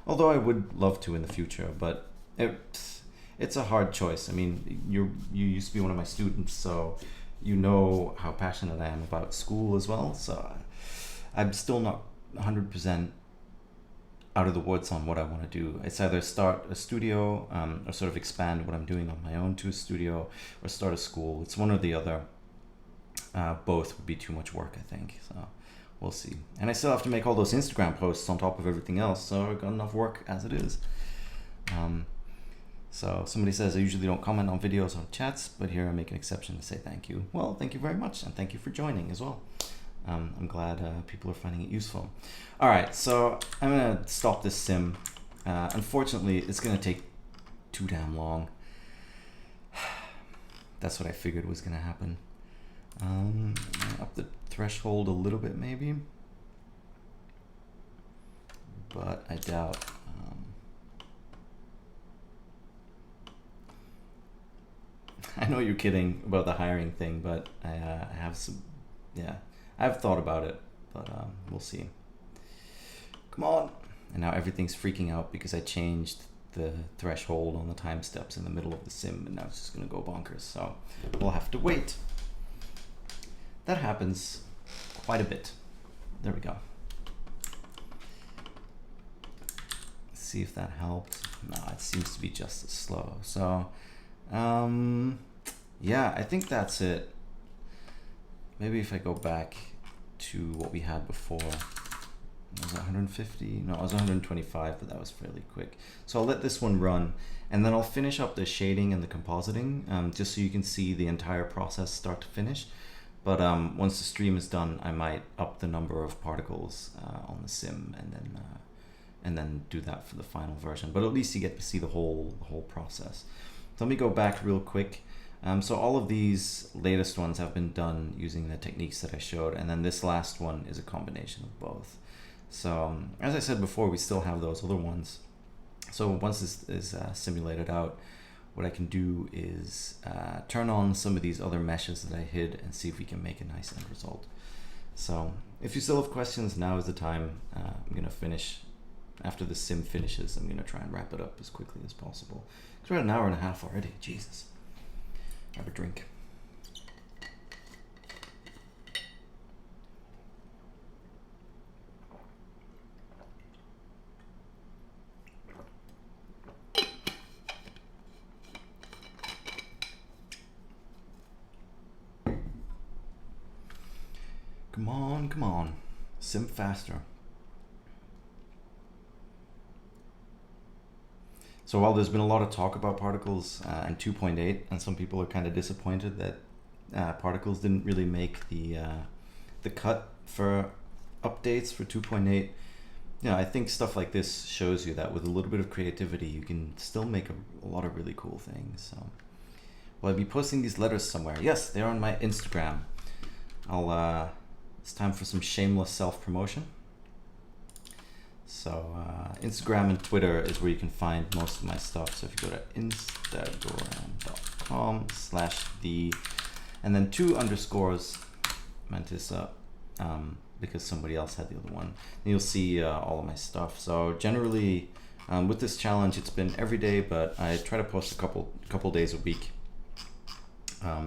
B: Although I would love to in the future, but it's a hard choice. I mean, you used to be one of my students, so you know how passionate I am about school as well. So I'm still not 100% out of the woods on what I want to do. It's either start a studio, or sort of expand what I'm doing on my own to a studio, or start a school. It's one or the other. Both would be too much work, I think. So we'll see. And I still have to make all those Instagram posts on top of everything else, so I've got enough work as it is. So somebody says I usually don't comment on videos or chats, but here I make an exception to say thank you. Well, thank you very much, and thank you for joining as well. I'm glad people are finding it useful. All right, so I'm gonna stop this sim. Unfortunately, it's gonna take too damn long. That's what I figured was gonna happen. Up the threshold a little bit maybe, but I doubt. I know you're kidding about the hiring thing, but I have some, yeah, I've thought about it, but we'll see. Come on. And now everything's freaking out because I changed the threshold on the time steps in the middle of the sim, and now it's just gonna go bonkers, so we'll have to wait. That happens quite a bit. There we go. Let's see if that helped. No, it seems to be just as slow. So, yeah, I think that's it. Maybe if I go back to what we had before. Was it 150? No, it was 125, but that was fairly quick. So I'll let this one run, and then I'll finish up the shading and the compositing, just so you can see the entire process start to finish. But once the stream is done, I might up the number of particles on the sim, and then do that for the final version. But at least you get to see the whole process. So let me go back real quick. So all of these latest ones have been done using the techniques that I showed, and then this last one is a combination of both. So as I said before, we still have those other ones. So once this is simulated out, what I can do is turn on some of these other meshes that I hid and see if we can make a nice end result. So if you still have questions, now is the time. I'm going to finish. After the sim finishes, I'm going to try and wrap it up as quickly as possible. Because we're at an hour and a half already. Jesus. Have a drink. Come on, come on. Sim faster. So while there's been a lot of talk about particles and 2.8, and some people are kind of disappointed that particles didn't really make the cut for updates for 2.8, yeah, I think stuff like this shows you that with a little bit of creativity, you can still make a lot of really cool things. So, will I be posting these letters somewhere? Yes, they're on my Instagram. It's time for some shameless self-promotion. So Instagram and Twitter is where you can find most of my stuff. So if you go to instagram.com/the and then 2 underscores Mantissa, because somebody else had the other one, and you'll see all of my stuff. So generally with this challenge, it's been every day, but I try to post a couple days a week.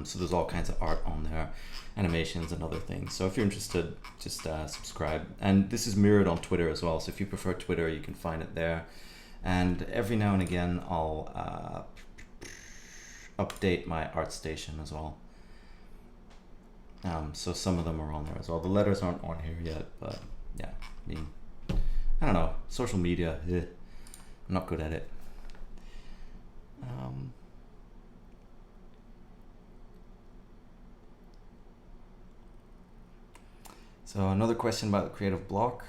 B: So there's all kinds of art on there, animations and other things. So if you're interested, just subscribe. And this is mirrored on Twitter as well. So if you prefer Twitter, you can find it there. And every now and again, I'll update my ArtStation as well. So some of them are on there as well. The letters aren't on here yet, but yeah, I mean, I don't know, social media, I'm not good at it. So another question about the creative block.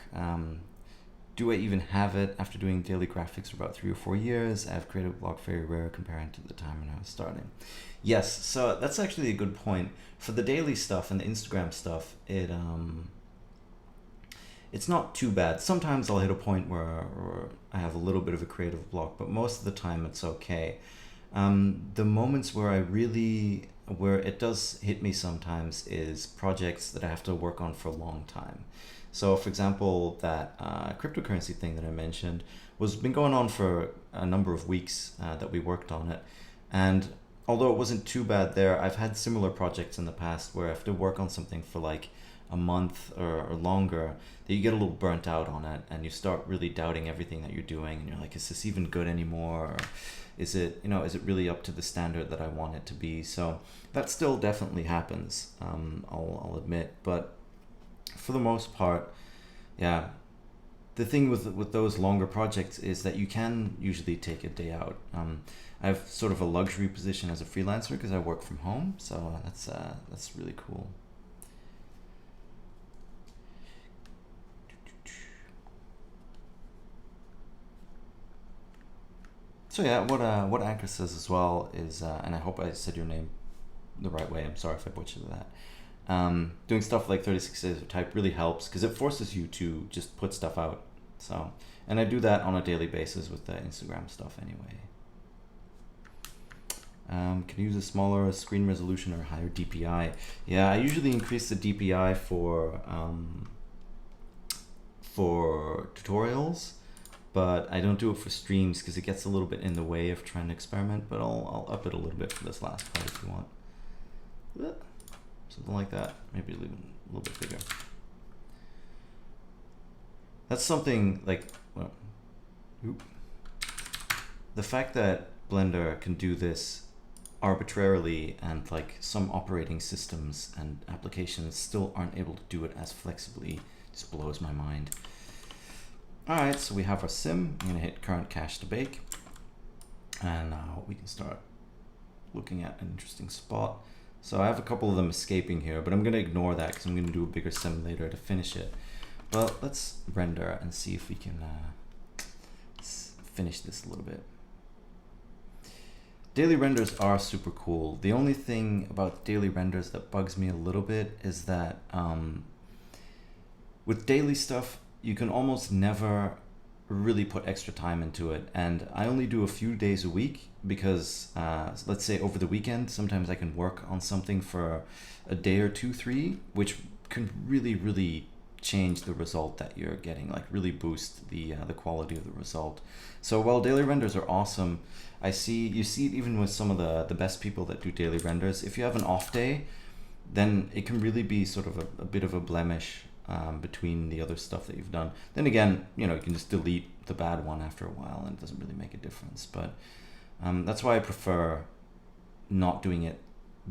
B: Do I even have it after doing daily graphics for about 3 or 4 years? I have creative block very rare comparing to the time when I was starting. Yes, so that's actually a good point. For the daily stuff and the Instagram stuff, it's not too bad. Sometimes I'll hit a point where I have a little bit of a creative block, but most of the time it's okay. The moments where where it does hit me sometimes is projects that I have to work on for a long time. So for example, that cryptocurrency thing that I mentioned was been going on for a number of weeks that we worked on it. And although it wasn't too bad there, I've had similar projects in the past where I have to work on something for like a month or longer, that you get a little burnt out on it and you start really doubting everything that you're doing, and you're like, is this even good anymore? Or is it really up to the standard that I want it to be? So that still definitely happens, I'll admit, but for the most part, yeah. The thing with those longer projects is that you can usually take a day out. I have sort of a luxury position as a freelancer because I work from home, so that's really cool. So yeah, what Anchor says as well is, and I hope I said your name the right way. I'm sorry if I butchered that. Doing stuff like 36 days of type really helps because it forces you to just put stuff out. So, and I do that on a daily basis with the Instagram stuff anyway. Can you use a smaller screen resolution or higher DPI? Yeah, I usually increase the DPI for tutorials, but I don't do it for streams because it gets a little bit in the way of trying to experiment. But I'll up it a little bit for this last part if you want. Something like that. Maybe a little bit bigger. That's something like, well, the fact that Blender can do this arbitrarily, and like some operating systems and applications still aren't able to do it as flexibly, just blows my mind. Alright, so we have our sim. I'm going to hit current cache to bake, and now we can start looking at an interesting spot. So I have a couple of them escaping here, but I'm going to ignore that because I'm going to do a bigger sim later to finish it. But let's render and see if we can finish this a little bit. Daily renders are super cool. The only thing about daily renders that bugs me a little bit is that with daily stuff, you can almost never really put extra time into it. And I only do a few days a week because let's say over the weekend, sometimes I can work on something for a day or 2, 3, which can really change the result that you're getting, like really boost the quality of the result. So while daily renders are awesome, you see it even with some of the best people that do daily renders. If you have an off day, then it can really be sort of a bit of a blemish between the other stuff that you've done. Then again, you can just delete the bad one after a while and it doesn't really make a difference. But that's why I prefer not doing it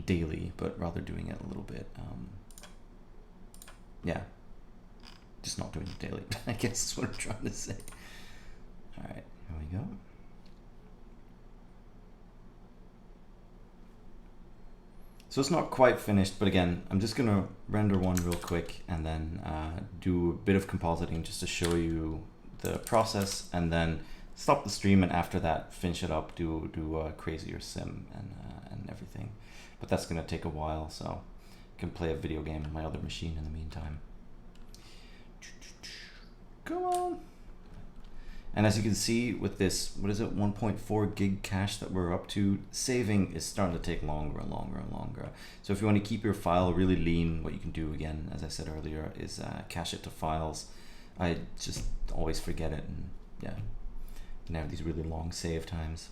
B: daily, but rather doing it a little bit, yeah, just not doing it daily, I guess is what I'm trying to say. All right, here we go.
A: So it's not quite finished, but again, I'm just gonna render one real quick and then do a bit of compositing just to show you the process, and then stop the stream, and after that finish it up, do a crazier sim and everything. But that's gonna take a while, so I can play a video game on my other machine in the meantime. Come on. And as you can see with this, what is it, 1.4 gig cache that we're up to, saving is starting to take longer and longer and longer. So if you want to keep your file really lean, what you can do, again, as I said earlier, is cache it to files. I just always forget it, and yeah, you can have these really long save times.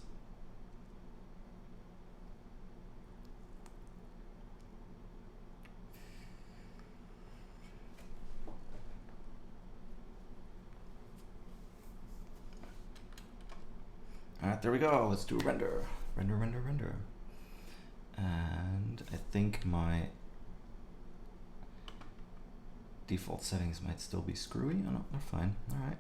A: All right, there we go. Let's do a render. Render, render, render. And I think my default settings might still be screwy. Oh no, they're fine. All right.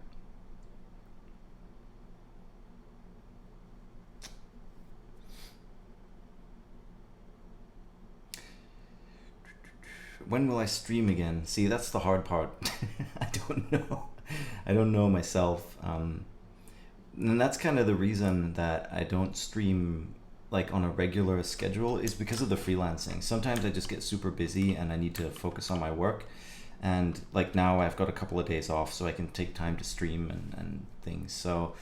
A: When will I stream again? See, that's the hard part. I don't know. I don't know myself. And that's kind of the reason that I don't stream like on a regular schedule, is because of the freelancing. Sometimes I just get super busy and I need to focus on my work. And like now I've got a couple of days off, so I can take time to stream and things. So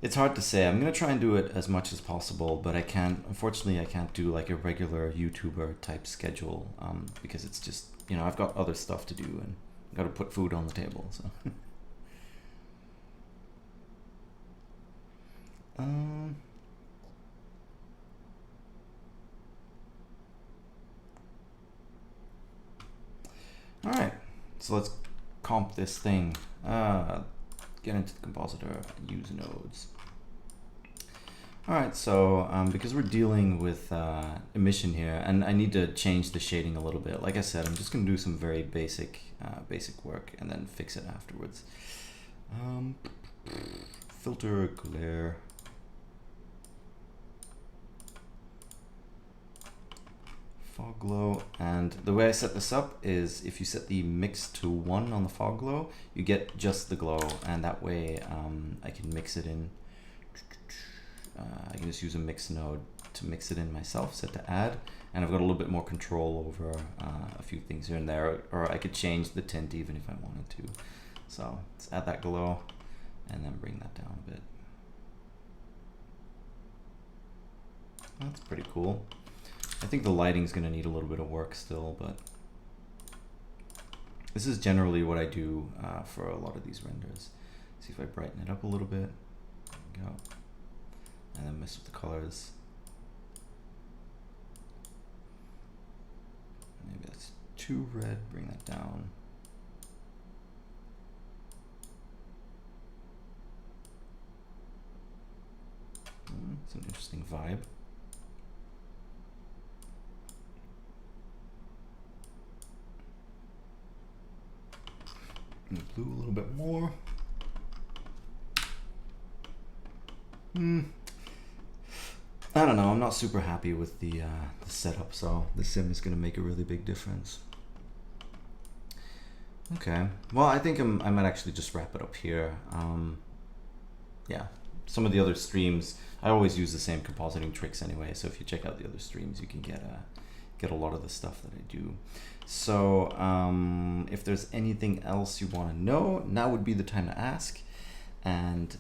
A: it's hard to say. I'm going to try and do it as much as possible, but I can't, unfortunately, I can't do like a regular YouTuber type schedule because it's just, you know, I've got other stuff to do and I've got to put food on the table. So. All right, so let's comp this thing. Get into the compositor, use nodes. All right, so because we're dealing with emission here, and I need to change the shading a little bit. Like I said, I'm just gonna do some very basic work and then fix it afterwards. Filter, glare. Fog glow, and the way I set this up is if you set the mix to 1 on the fog glow, you get just the glow, and that way I can mix it in. I can just use a mix node to mix it in myself, set to add, and I've got a little bit more control over a few things here and there, or I could change the tint even if I wanted to. So let's add that glow and then bring that down a bit. That's pretty cool. I think the lighting's going to need a little bit of work still, but this is generally what I do for a lot of these renders. See if I brighten it up a little bit. There we go. And then mess with the colors. Maybe that's too red, bring that down. It's an interesting vibe. Blue a little bit more. I don't know, I'm not super happy with the setup, so the sim is going to make a really big difference. Okay, well I think I might actually just wrap it up here. Yeah, some of the other streams, I always use the same compositing tricks anyway, so if you check out the other streams you can get a lot of the stuff that I do. So if there's anything else you want to know, now would be the time to ask. And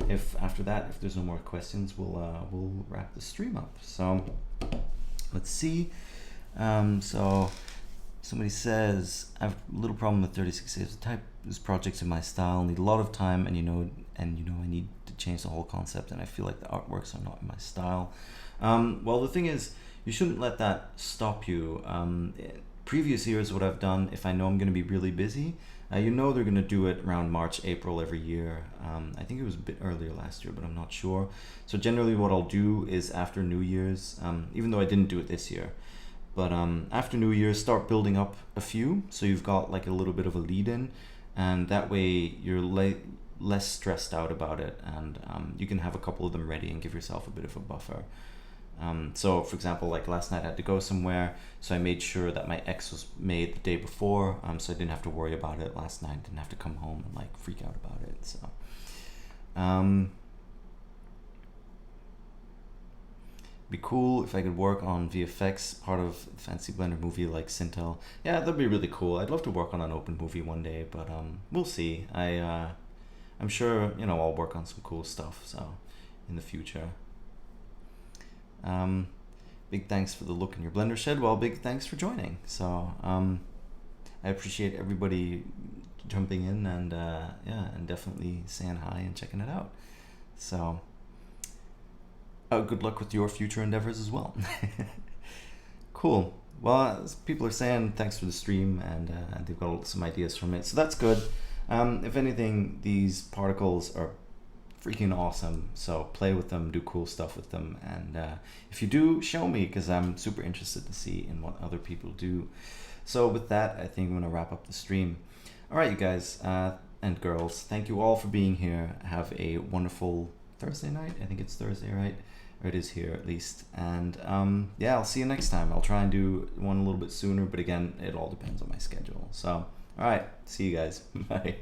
A: if after that, if there's no more questions, we'll wrap the stream up. So let's see. So somebody says, I have a little problem with 36 days. The type this projects in my style need a lot of time, and you know I need to change the whole concept, and I feel like the artworks are not in my style. Well, the thing is, you shouldn't let that stop you. Previous years, what I've done, if I know I'm going to be really busy, you know they're going to do it around March, April every year. I think it was a bit earlier last year, but I'm not sure. So generally what I'll do is after New Year's, even though I didn't do it this year, but after New Year's, start building up a few. So you've got like a little bit of a lead in, and that way you're less stressed out about it, and you can have a couple of them ready and give yourself a bit of a buffer.
B: So for example, like last night I had to go somewhere, so I made sure that my X was made the day before, so I didn't have to worry about it last night. Didn't have to come home and like freak out about it. So be cool if I could work on VFX, part of a fancy Blender movie like Sintel. Yeah, that'd be really cool. I'd love to work on an open movie one day, but we'll see. I'm sure, you know, I'll work on some cool stuff, so in the future. Big thanks for the look in your Blender shed. Well, big thanks for joining. So I appreciate everybody jumping in and yeah, and definitely saying hi and checking it out. So good luck with your future endeavors as well. Cool. Well, as people are saying, thanks for the stream, and they've got some ideas from it, so that's good. If anything, these particles are freaking awesome, so play with them, do cool stuff with them, and if you do, show me, because I'm super interested to see in what other people do. So with that, I think I'm going to wrap up the stream. Alright, you guys and girls, thank you all for being here. Have a wonderful Thursday night. I think it's Thursday, right? Or it is here at least. And yeah, I'll see you next time. I'll try and do one a little bit sooner, but again, it all depends on my schedule. So alright, see you guys. Bye.